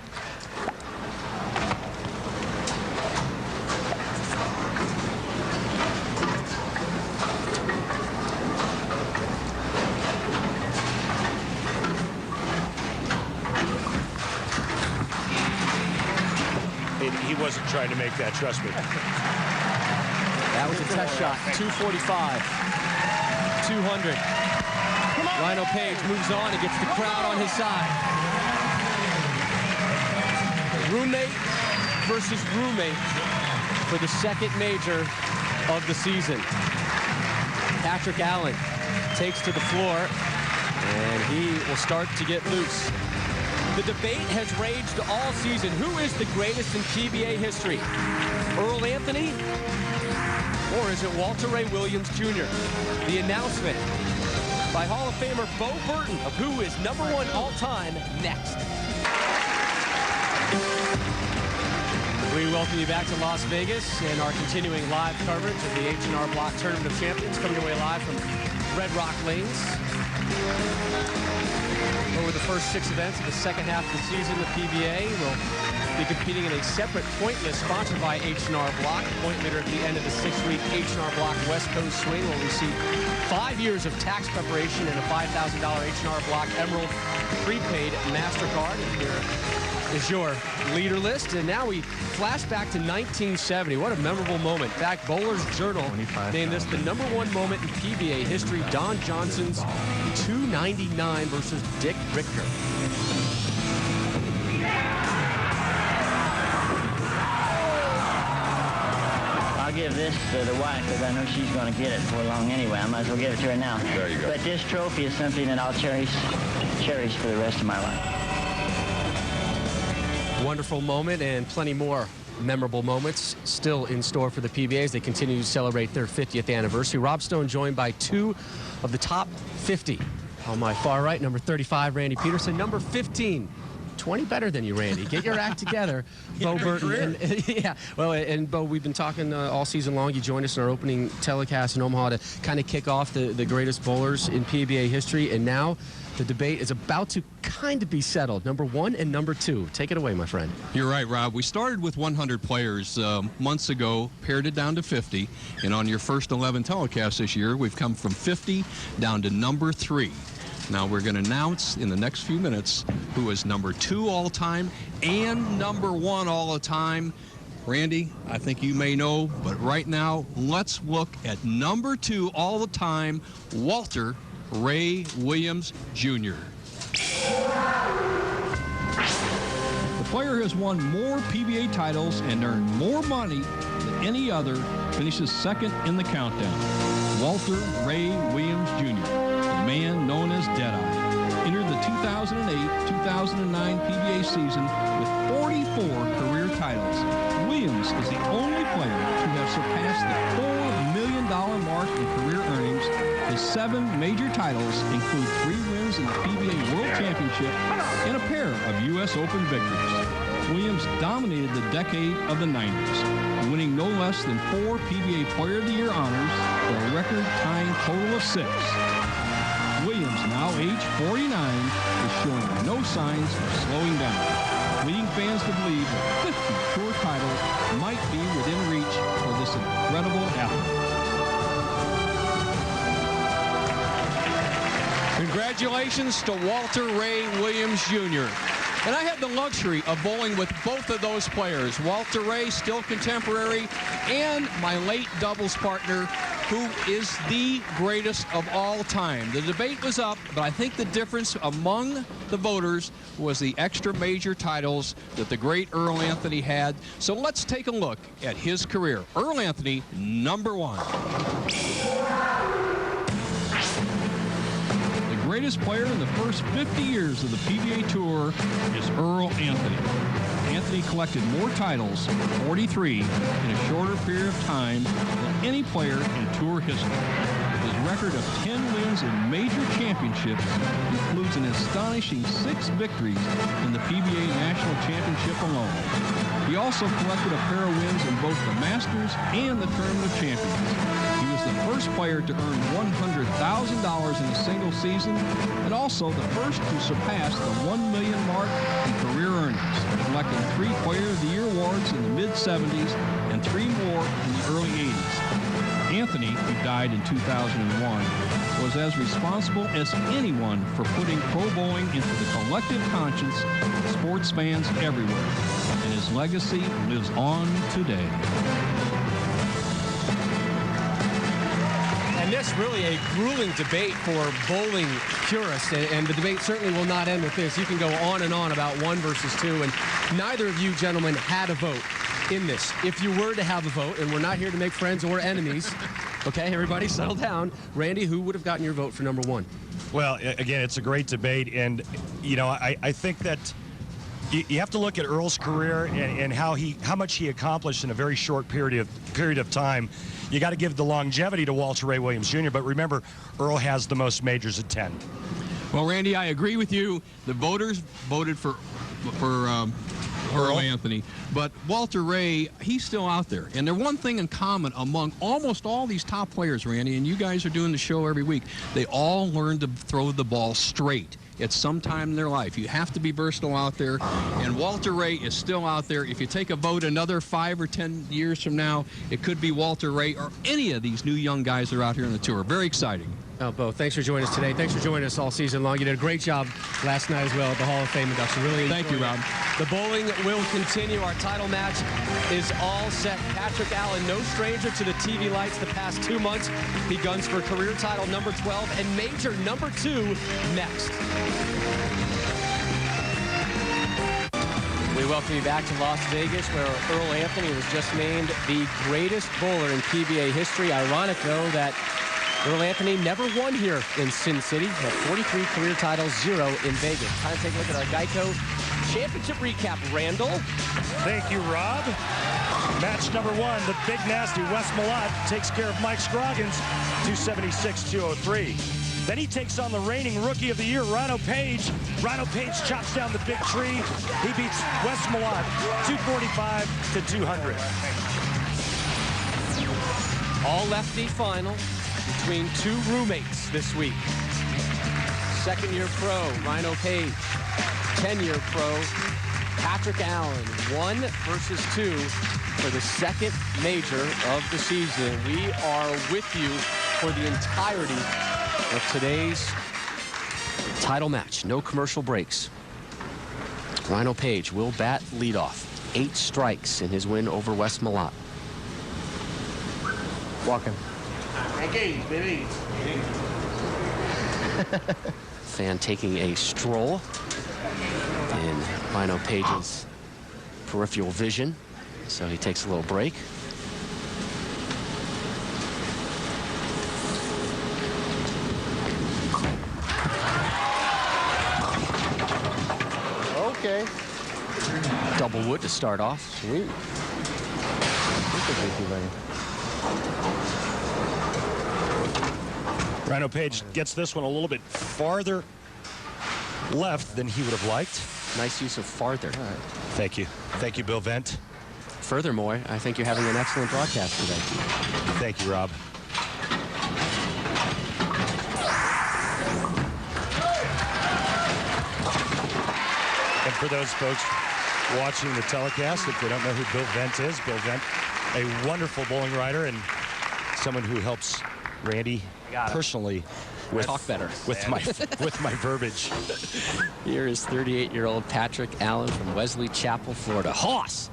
He wasn't trying to make that, trust me. That was a test shot. 245. 200. Rhino Page moves on and gets the crowd on his side. Roommate versus roommate for the second major of the season. Patrick Allen takes to the floor, and he will start to get loose. The debate has raged all season. Who is the greatest in PBA history? Earl Anthony? Or is it Walter Ray Williams Jr.? The announcement by Hall of Famer Bo Burton of who is #1 all-time next. We welcome you back to Las Vegas and our continuing live coverage of the H&R Block Tournament of Champions, coming away live from Red Rock Lanes. Over the first 6 events of the second half of the season, the PBA will be competing in a separate point list sponsored by H&R Block. The point leader at the end of the 6-week H&R Block West Coast swing will receive 5 years of tax preparation and a $5,000 H&R Block Emerald prepaid MasterCard. And here is your leader list. And now we flash back to 1970. What a memorable moment. In fact, Bowler's Journal named this the #1 moment in PBA history. Don Johnson's 299 versus Dick Richter. I'll give this to the wife because I know she's going to get it before long anyway. I might as well give it to her now. There you go. But this trophy is something that I'll cherish for the rest of my life. Wonderful moment and plenty more memorable moments still in store for the PBA as they continue to celebrate their 50th anniversary. Rob Stone joined by 2 of the top 50. On my far right, number 35, Randy Peterson. Number 15, 20 better than you, Randy. Get your act together, Bo Burton. And, yeah, well, and Bo, we've been talking all season long. You joined us in our opening telecast in Omaha to kind of kick off the greatest bowlers in PBA history, and now the debate is about to kind of be settled. #1 and #2. Take it away, my friend. You're right, Rob. We started with 100 players months ago, pared it down to 50, and on your first 11 telecasts this year, we've come from 50 down to #3. Now we're going to announce in the next few minutes who is #2 all time and #1 all the time. Randy, I think you may know, but right now, let's look at #2 all the time, Walter Ray Williams Jr. The player has won more PBA titles and earned more money than any other, finishes second in the countdown. Walter Ray Williams Jr., the man known as Deadeye, entered the 2008-2009 PBA season with 44 career titles. Williams is the only player to have surpassed the $4 million mark in career earnings. His 7 major titles include 3 wins in the PBA World Championship and a pair of U.S. Open victories. Williams dominated the decade of the 90s, winning no less than 4 PBA Player of the Year honors for a record-tying total of 6. Williams, now age 49, is showing no signs of slowing down, leading fans to believe that 50 tour titles might be within reach for this incredible athlete. Congratulations to Walter Ray Williams Jr. And I had the luxury of bowling with both of those players. Walter Ray, still contemporary, and my late doubles partner, who is the greatest of all time. The debate was up, but I think the difference among the voters was the extra major titles that the great Earl Anthony had. So let's take a look at his career. Earl Anthony, #1. The greatest player in the first 50 years of the PBA Tour is Earl Anthony. Anthony collected more titles, 43, in a shorter period of time than any player in Tour history. His record of 10 wins in major championships includes an astonishing 6 victories in the PBA National Championship alone. He also collected a pair of wins in both the Masters and the Tournament of Champions. He was the first player to earn $100,000 in a single season, and also the first to surpass the $1 million mark in career earnings, collecting 3 Player of the Year awards in the mid-'70s and 3 more in the early '80s. Anthony, who died in 2001, was as responsible as anyone for putting pro bowling into the collective conscience of sports fans everywhere, and his legacy lives on today. And this really a grueling debate for bowling purists, and the debate certainly will not end with this. You can go on and on about 1 versus 2, and neither of you gentlemen had a vote in this. If you were to have a vote, and we're not here to make friends or enemies, okay, everybody settle down. Randy, who would have gotten your vote for number 1? Well, again, it's a great debate, and you know, I think that you have to look at Earl's career and how much he accomplished in a very short period of time. You got to give the longevity to Walter Ray Williams Jr., but remember, Earl has the most majors at 10. Well, Randy, I agree with you. The voters voted for Earl Anthony, but Walter Ray, he's still out there. And there's one thing in common among almost all these top players, Randy, and you guys are doing the show every week. They all learn to throw the ball straight at some time in their life. You have to be versatile out there, and Walter Ray is still out there. If you take a vote another 5 or 10 years from now, it could be Walter Ray or any of these new young guys that are out here on the tour. Very exciting. Oh, Bo, thanks for joining us today. Thanks for joining us all season long. You did a great job last night as well at the Hall of Fame induction. Really Thank you, Rob. The bowling will continue. Our title match is all set. Patrick Allen, no stranger to the TV lights the past 2 months. He guns for career title number 12 and major number 2 next. We welcome you back to Las Vegas, where Earl Anthony was just named the greatest bowler in PBA history. Ironic, though, that Earl Anthony never won here in Sin City. Had 43 career titles, 0 in Vegas. Time to take a look at our Geico Championship recap. Randall. Thank you, Rob. Match number 1, the big nasty Wes Malott takes care of Mike Scroggins, 276-203. Then he takes on the reigning Rookie of the Year, Rhino Page. Rhino Page chops down the big tree. He beats Wes Malott, 245-200. All lefty final between 2 roommates this week. Second-year pro, Rhino Page. 10-year pro, Patrick Allen. 1 versus 2 for the second major of the season. We are with you for the entirety of today's title match. No commercial breaks. Rhino Page will bat leadoff. 8 strikes in his win over Wes Malott. Walking. Baby. Fan taking a stroll in Rhino Page's peripheral vision, so he takes a little break. Okay. Double wood to start off. Sweet. Rhino Page gets this one a little bit farther left than he would have liked. Nice use of farther. All right. Thank you. Thank you, Bill Vent. Furthermore, I think you're having an excellent broadcast today. Thank you, Rob. And for those folks watching the telecast, if they don't know who Bill Vent is, Bill Vent, a wonderful bowling writer and someone who helps Randy personally with talk better with my verbiage. Here is 38-year-old Patrick Allen from Wesley Chapel, Florida. Hoss,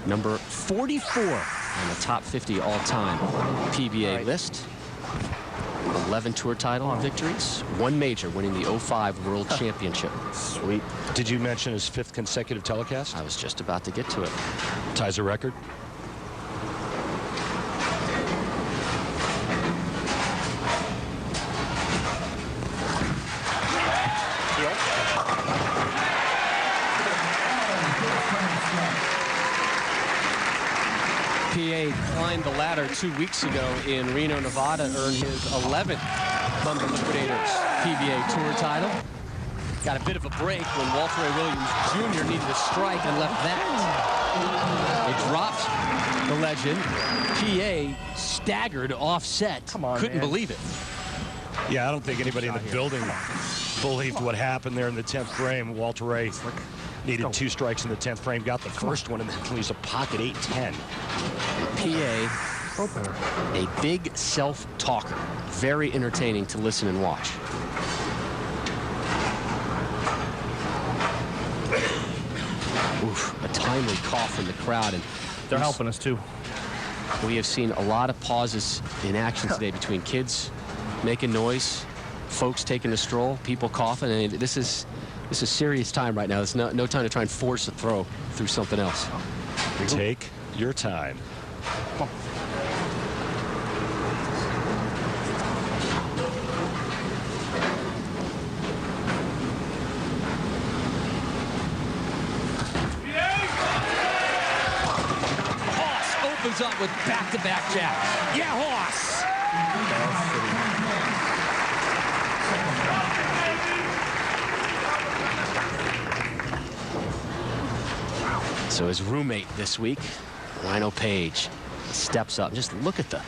number 44 on the top 50 all-time PBA list. 11 tour title victories, 1 major, winning the 05 World Championship. Sweet. Did you mention his 5th consecutive telecast? I was just about to get to it. Ties a record. 2 weeks ago in Reno, Nevada, earned his 11th from the Liquidators PBA Tour title. Got a bit of a break when Walter Ray Williams Jr. needed a strike and left that. They dropped the legend. PA staggered offset. Come on, couldn't man. believe it. Yeah, I don't think anybody in the building believed what happened there in the 10th frame. Walter Ray needed 2 strikes in the 10th frame, got the first one, and then leaves a pocket 8-10. PA, a big self-talker. Very entertaining to listen and watch. Oof, a timely call from the crowd. And They're helping us, too. we have seen a lot of pauses in action today between kids making noise, folks taking a stroll, people coughing. And this is serious time right now. There's no time to try and force a throw through something else. Take your time. Hoss opens up with back-to-back jabs. Yeah, Hoss! So his roommate this week, Rhino Page, steps up. Just look at the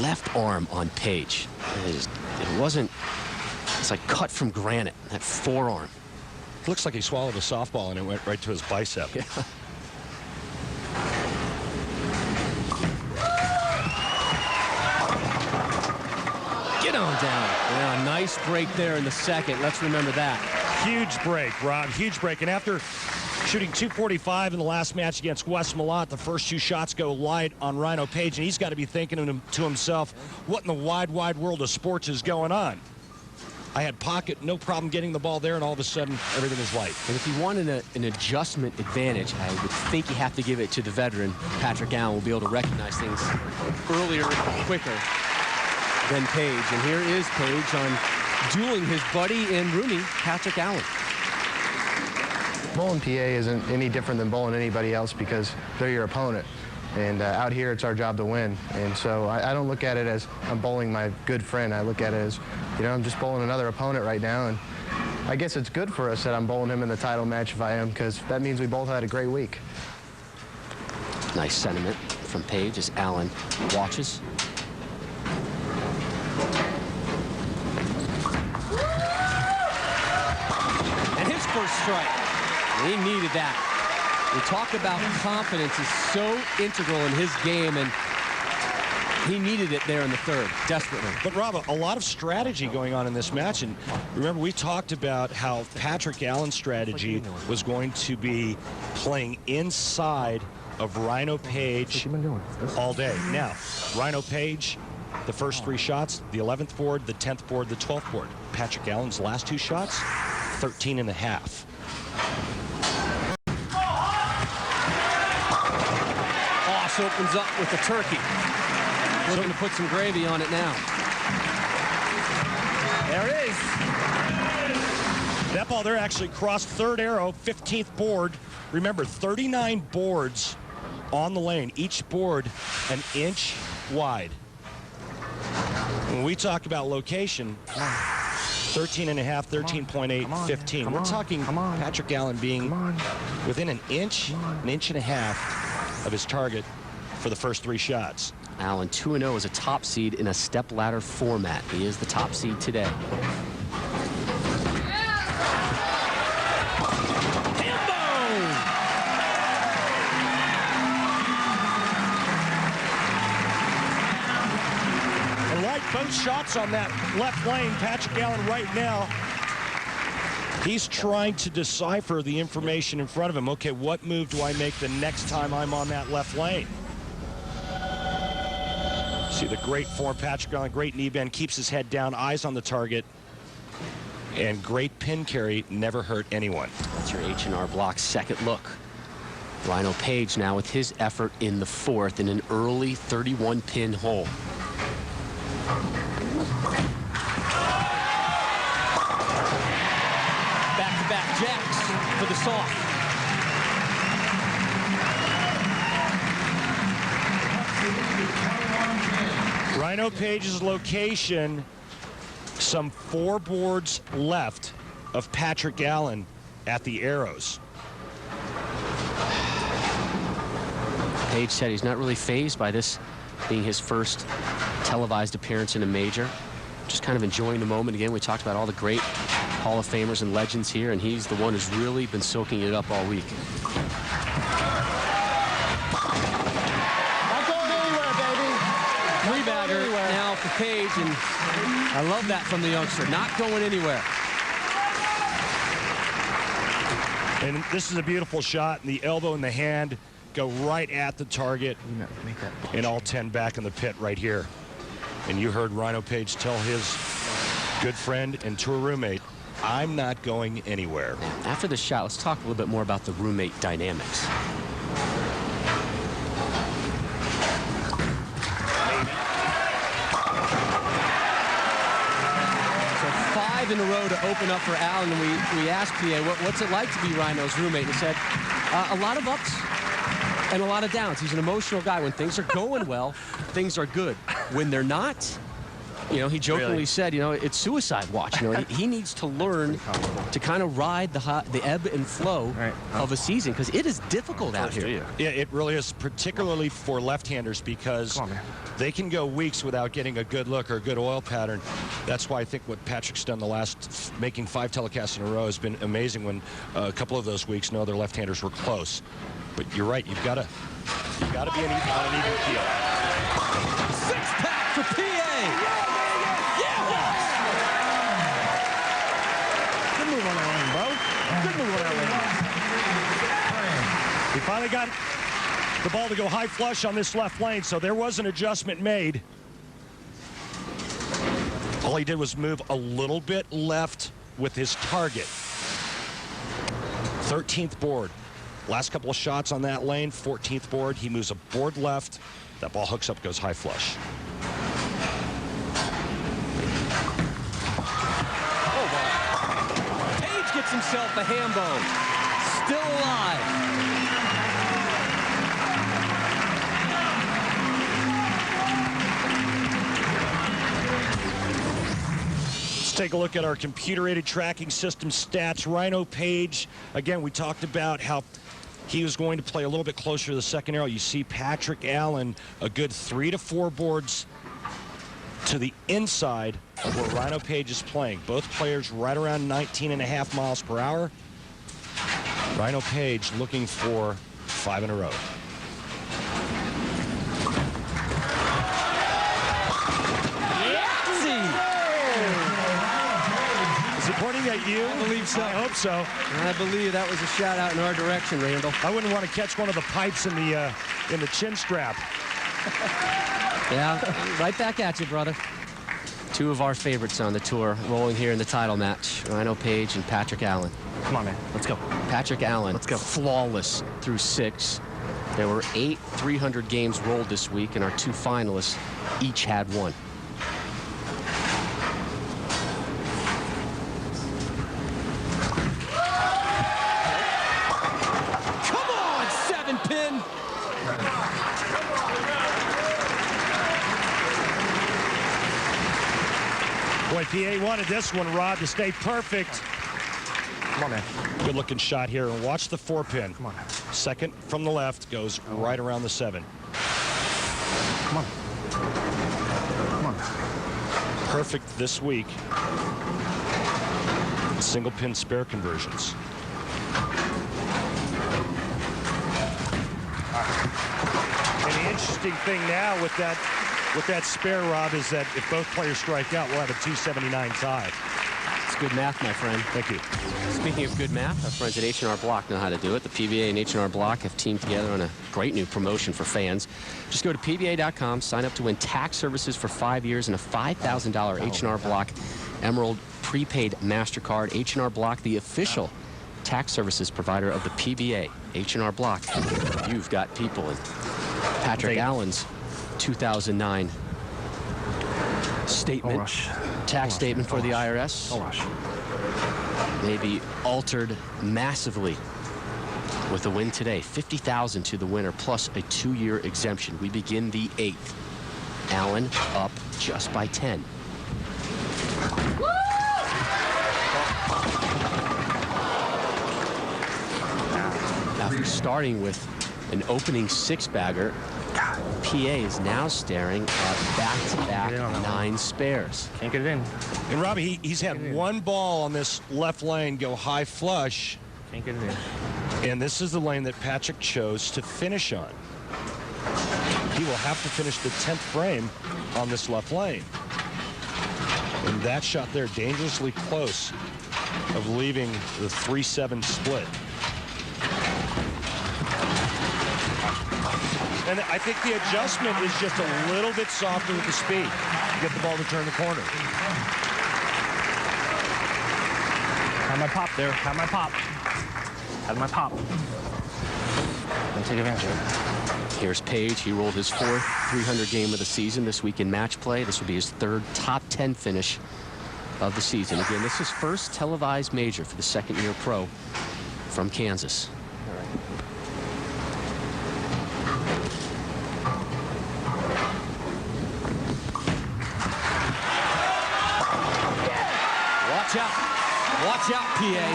left arm on Page. It wasn't, it's like cut from granite, that forearm. Looks like he swallowed a softball and it went right to his bicep. Yeah. Get on down. Yeah, nice break there in the second. Let's remember that. Huge break, Rob. Huge break. And after shooting .245 in the last match against WES Malott, the first 2 shots go light on Rhino Page, and he's got to be thinking to himself, what in the wide world of sports is going on? I had pocket, no problem getting the ball there, and all of a sudden, everything is light. And if you want an adjustment advantage, I would think you have to give it to the veteran. Patrick Allen will be able to recognize things earlier, quicker than Page. And here is Page on dueling his buddy and roomie, Patrick Allen. Bowling PA isn't any different than bowling anybody else because they're your opponent. And out here, it's our job to win. And so I don't look at it as I'm bowling my good friend. I look at it as, you know, I'm just bowling another opponent right now. And I guess it's good for us that I'm bowling him in the title match if I am, because that means we both had a great week. Nice sentiment from Page as Allen watches. And his first strike. He needed that. We talk about confidence is so integral in his game, and he needed it there in the third, desperately. But, Rob, a lot of strategy going on in this match. And remember, we talked about how Patrick Allen's strategy was going to be playing inside of Rhino Page all day. Now, Rhino Page, the first 3 shots, the 11th board, the 10th board, the 12th board. Patrick Allen's last 2 shots, 13.5. Opens up with the turkey. Looking to put some gravy on it now. There it is. That ball there actually crossed 3rd arrow, 15th board. Remember, 39 boards on the lane, each board an inch wide. When we talk about location, 13.5, 13.8, 15. We're talking Patrick Allen being within an inch and a half of his target for the first 3 shots. Allen 2-0 as a top seed in a step-ladder format. He is the top seed today. And like both shots on that left lane, Patrick Allen right now, he's trying to decipher the information in front of him. Okay, what move do I make the next time I'm on that left lane? See the great form, Patrick Allen, great knee bend, keeps his head down, eyes on the target, and great pin carry, never hurt anyone. That's your H&R block second look. Rhino Page now with his effort in the 4th in an early 31-pin hole. Back-to-back jacks for the soft. Rhino Page's location, some 4 boards left of Patrick Allen at the arrows. Page said he's not really fazed by this being his first televised appearance in a major. Just kind of enjoying the moment. Again, we talked about all the great Hall of Famers and legends here, and he's the one who's really been soaking it up all week. Not going anywhere, baby. Three-bagger now for Page, and I love that from the youngster. Not going anywhere. And this is a beautiful shot, and the elbow and the hand go right at the target, and all 10 back in the pit right here. And you heard Rhino Page tell his good friend and tour roommate, I'm not going anywhere. After the shot, let's talk a little bit more about the roommate dynamics. So 5 in a row to open up for Allen, and we asked PA, what's it like to be Rhino's roommate? And he said, a lot of ups and a lot of downs. He's an emotional guy. When things are going well, things are good. When they're not, you know, he jokingly said, you know, it's suicide watch. You know, he needs to learn to kind of ride the ebb and flow of a season, because it is difficult out here. Yeah, it really is, particularly for left-handers, because they can go weeks without getting a good look or a good oil pattern. That's why I think what Patrick's done the last, making 5 telecasts in a row, has been amazing. When a couple of those weeks, no other left-handers were close. But you're right, you've got to be on an even keel. 6-pack for PA. Good move on that lane, bro. Good move on that lane. He finally got the ball to go high flush on this left lane, so there was an adjustment made. All he did was move a little bit left with his target. 13th board. Last couple of shots on that lane, 14th board. He moves a board left. That ball hooks up, goes high flush. Oh, wow. Page gets himself a ham bone. Still alive. Let's take a look at our computer-aided tracking system stats. Rhino Page, again, we talked about how he was going to play a little bit closer to the second arrow. You see Patrick Allen a good 3 to 4 boards to the inside of where Rhino Page is playing. Both players right around 19.5 miles per hour. Rhino Page looking for 5 in a row. Is he pointing at you? I believe so. I hope so. I believe that was a shout out in our direction, Randall. I wouldn't want to catch one of the pipes in the chin strap. Yeah, right back at you, brother. 2 of our favorites on the tour rolling here in the title match. Rhino Page and Patrick Allen. Come on, man. Let's go. Patrick Allen, Let's go. Flawless through 6. There were 8 300 games rolled this week, and our 2 finalists each had 1. Come on, 7-pin. Boy, PA wanted this one, Rob, to stay perfect. Come on, man. Good looking shot here, and watch the 4-pin. Come on. Second from the left goes right around the 7. Come on. Come on. Perfect this week. Single pin spare conversions. And the interesting thing now with that spare, Rob, is that if both players strike out, we'll have a 279 tie. It's good math, my friend. Thank you. Speaking of good math, our friends at H&R Block know how to do it. The PBA and H&R Block have teamed together on a great new promotion for fans. Just go to PBA.com, sign up to win tax services for 5 years and a $5,000 H&R Block Emerald prepaid MasterCard. H&R Block, the official tax services provider of the PBA. H&R Block, you've got people. And Patrick Allen's 2009 statement, tax statement for the IRS, may be altered massively with a win today. $50,000 to the winner, plus a 2-year exemption. We begin the 8th. Allen up just by 10. After starting with an opening 6-bagger, PA is now staring at back-to-back 9 spares. Can't get it in. And Robbie, he's had one ball on this left lane go high flush. Can't get it in. And this is the lane that Patrick chose to finish on. He will have to finish the 10th frame on this left lane. And that shot there dangerously close of leaving the 3-7 split. And I think the adjustment is just a little bit softer with the speed to get the ball to turn the corner. Had my pop there. Had my pop. Had my pop. Don't take advantage of it. Here's Page. He rolled his 4th 300 game of the season this week in match play. This will be his 3rd top 10 finish of the season. Again, this is first televised major for the second-year pro from Kansas. Watch out. Watch out, PA.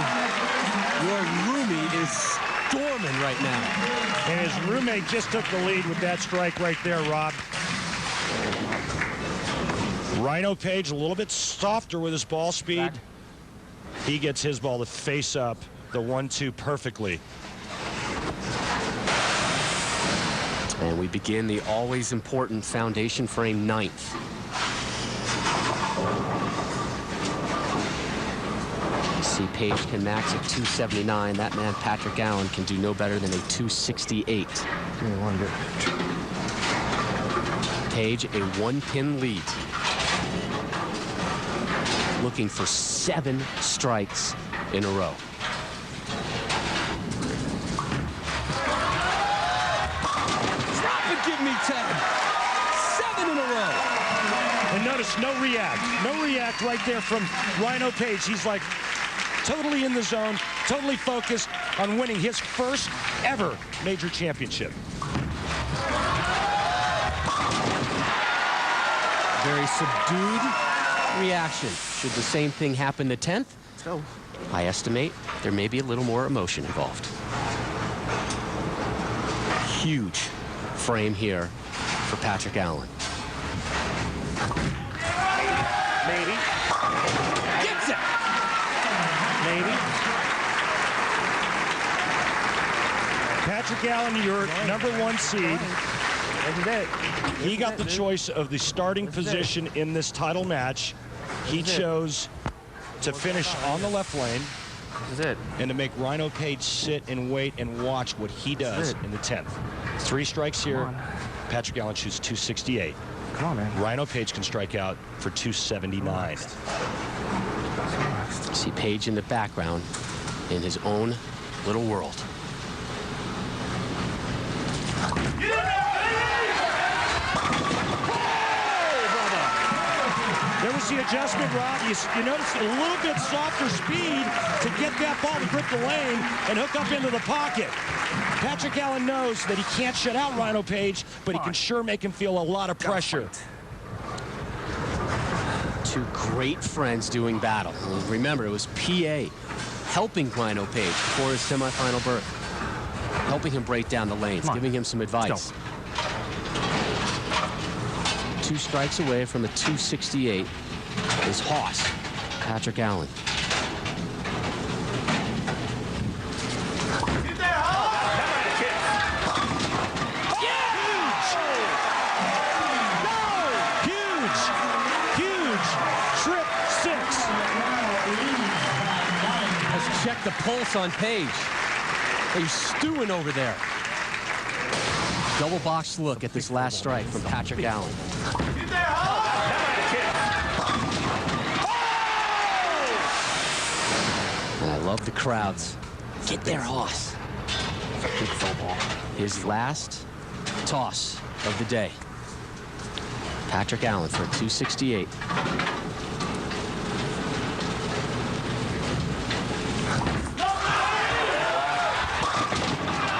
Your roomie is storming right now. And his roommate just took the lead with that strike right there, Rob. Rhino Page a little bit softer with his ball speed. He gets his ball to face up the 1-2 perfectly. And we begin the always important foundation frame 9th. You see Page can max at 279. That man, Patrick Allen, can do no better than a 268. Page, a 1-pin lead. Looking for 7 strikes in a row. Drop and give me 10. 7 in a row. And notice no react. No react right there from Rhino Page. He's like totally in the zone, totally focused on winning his first ever major championship. Very subdued reaction. Should the same thing happen the 10th? So I estimate there may be a little more emotion involved. Huge frame here for Patrick Allen. Maybe. Gets it! Maybe. Patrick Allen, your #1 seed. He got the choice of the starting position in this title match. He chose to finish on the left lane and to make Rhino Page sit and wait and watch what he does in the 10th. 3 strikes here. Patrick Allen shoots 268. Come on, man. Rhino Page can strike out for 279. See Page in the background in his own little world. There was the adjustment, Rob. You notice a little bit softer speed to get that ball to grip the lane and hook up into the pocket. Patrick Allen knows that he can't shut out Rhino Page, but he can sure make him feel a lot of pressure. 2 great friends doing battle. Remember, it was PA helping Rhino Page for his semifinal berth, helping him break down the lanes, giving him some advice. 2 strikes away from a 268 is Hoss, Patrick Allen. Check the pulse on Page. He's stewing over there. Double box look at this last strike from Patrick Allen. And I love the crowds. Get there, Hoss. Big football. His last toss of the day. Patrick Allen for a 268.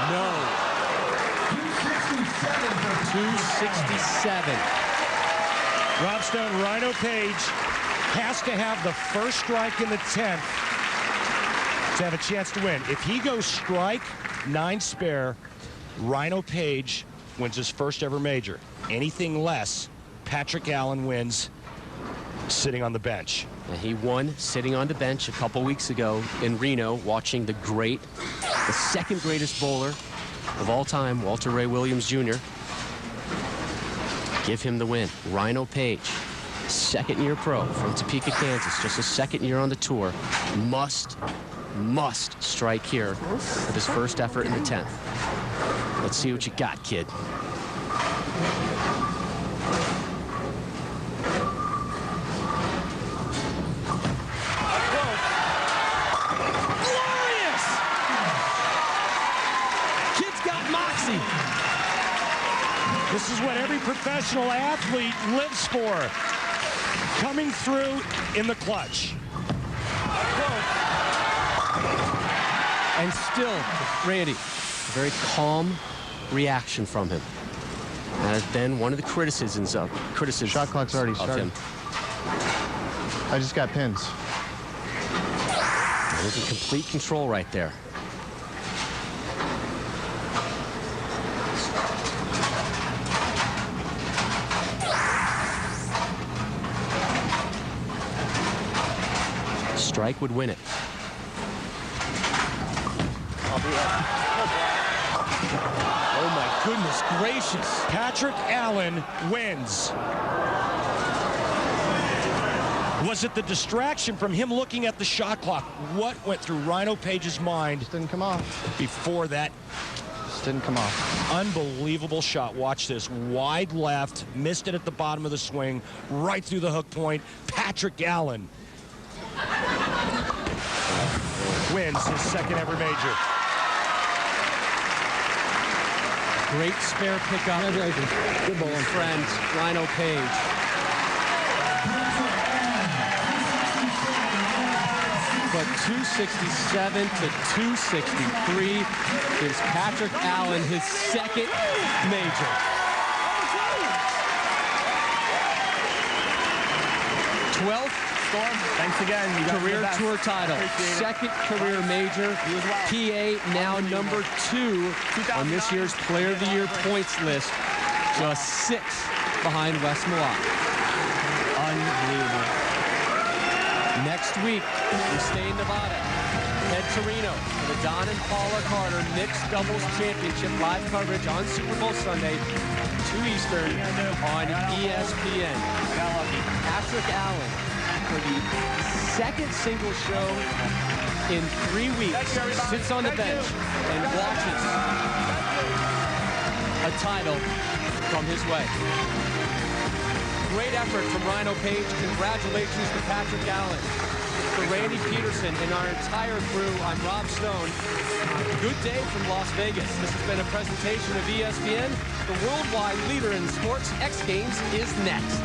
No. 267. Rob Stone, Rhino Page has to have the first strike in the 10th to have a chance to win. If he goes strike 9 spare, Rhino Page wins his first ever major. Anything less, Patrick Allen wins sitting on the bench. And he won sitting on the bench a couple weeks ago in Reno, watching the second greatest bowler of all time, Walter Ray Williams Jr. Give him the win. Rhino Page, second-year pro from Topeka, Kansas, just his second year on the tour, must strike here with his first effort in the 10th. Let's see what you got, kid. This is what every professional athlete lives for. Coming through in the clutch. And still, Randy, a very calm reaction from him. That has been one of the criticisms of Shot clock's already started. him. I just got pins. He was in complete control right there. Strike would win it. Oh my goodness gracious. Patrick Allen wins. Was it the distraction from him looking at the shot clock? What went through Rhino Page's mind? Just didn't come off. Before that. Just didn't come off. Unbelievable shot. Watch this. Wide left. Missed it at the bottom of the swing. Right through the hook point. Patrick Allen wins his second ever major. Great spare pickup. Good bowling. Friend, Rhino Page. But 267 to 263 gives Patrick Allen his second major. 12th Thanks again. You career tour title, second career major. PA now number 2 on this year's Player of the Year points list, just 6 behind WES MALOTT. Unbelievable. Next week, we stay in Nevada. Head to Reno for the Don and Paula Carter Mixed Doubles Championship live coverage on Super Bowl Sunday, 2 Eastern on ESPN. Patrick Allen for the second single show in 3 weeks sits on the bench and watches a title come his way. Great effort from Rhino Page. Congratulations to Patrick Allen. For Randy Peterson and our entire crew, I'm Rob Stone. Good day from Las Vegas. This has been a presentation of ESPN. The worldwide leader in sports. X Games is next.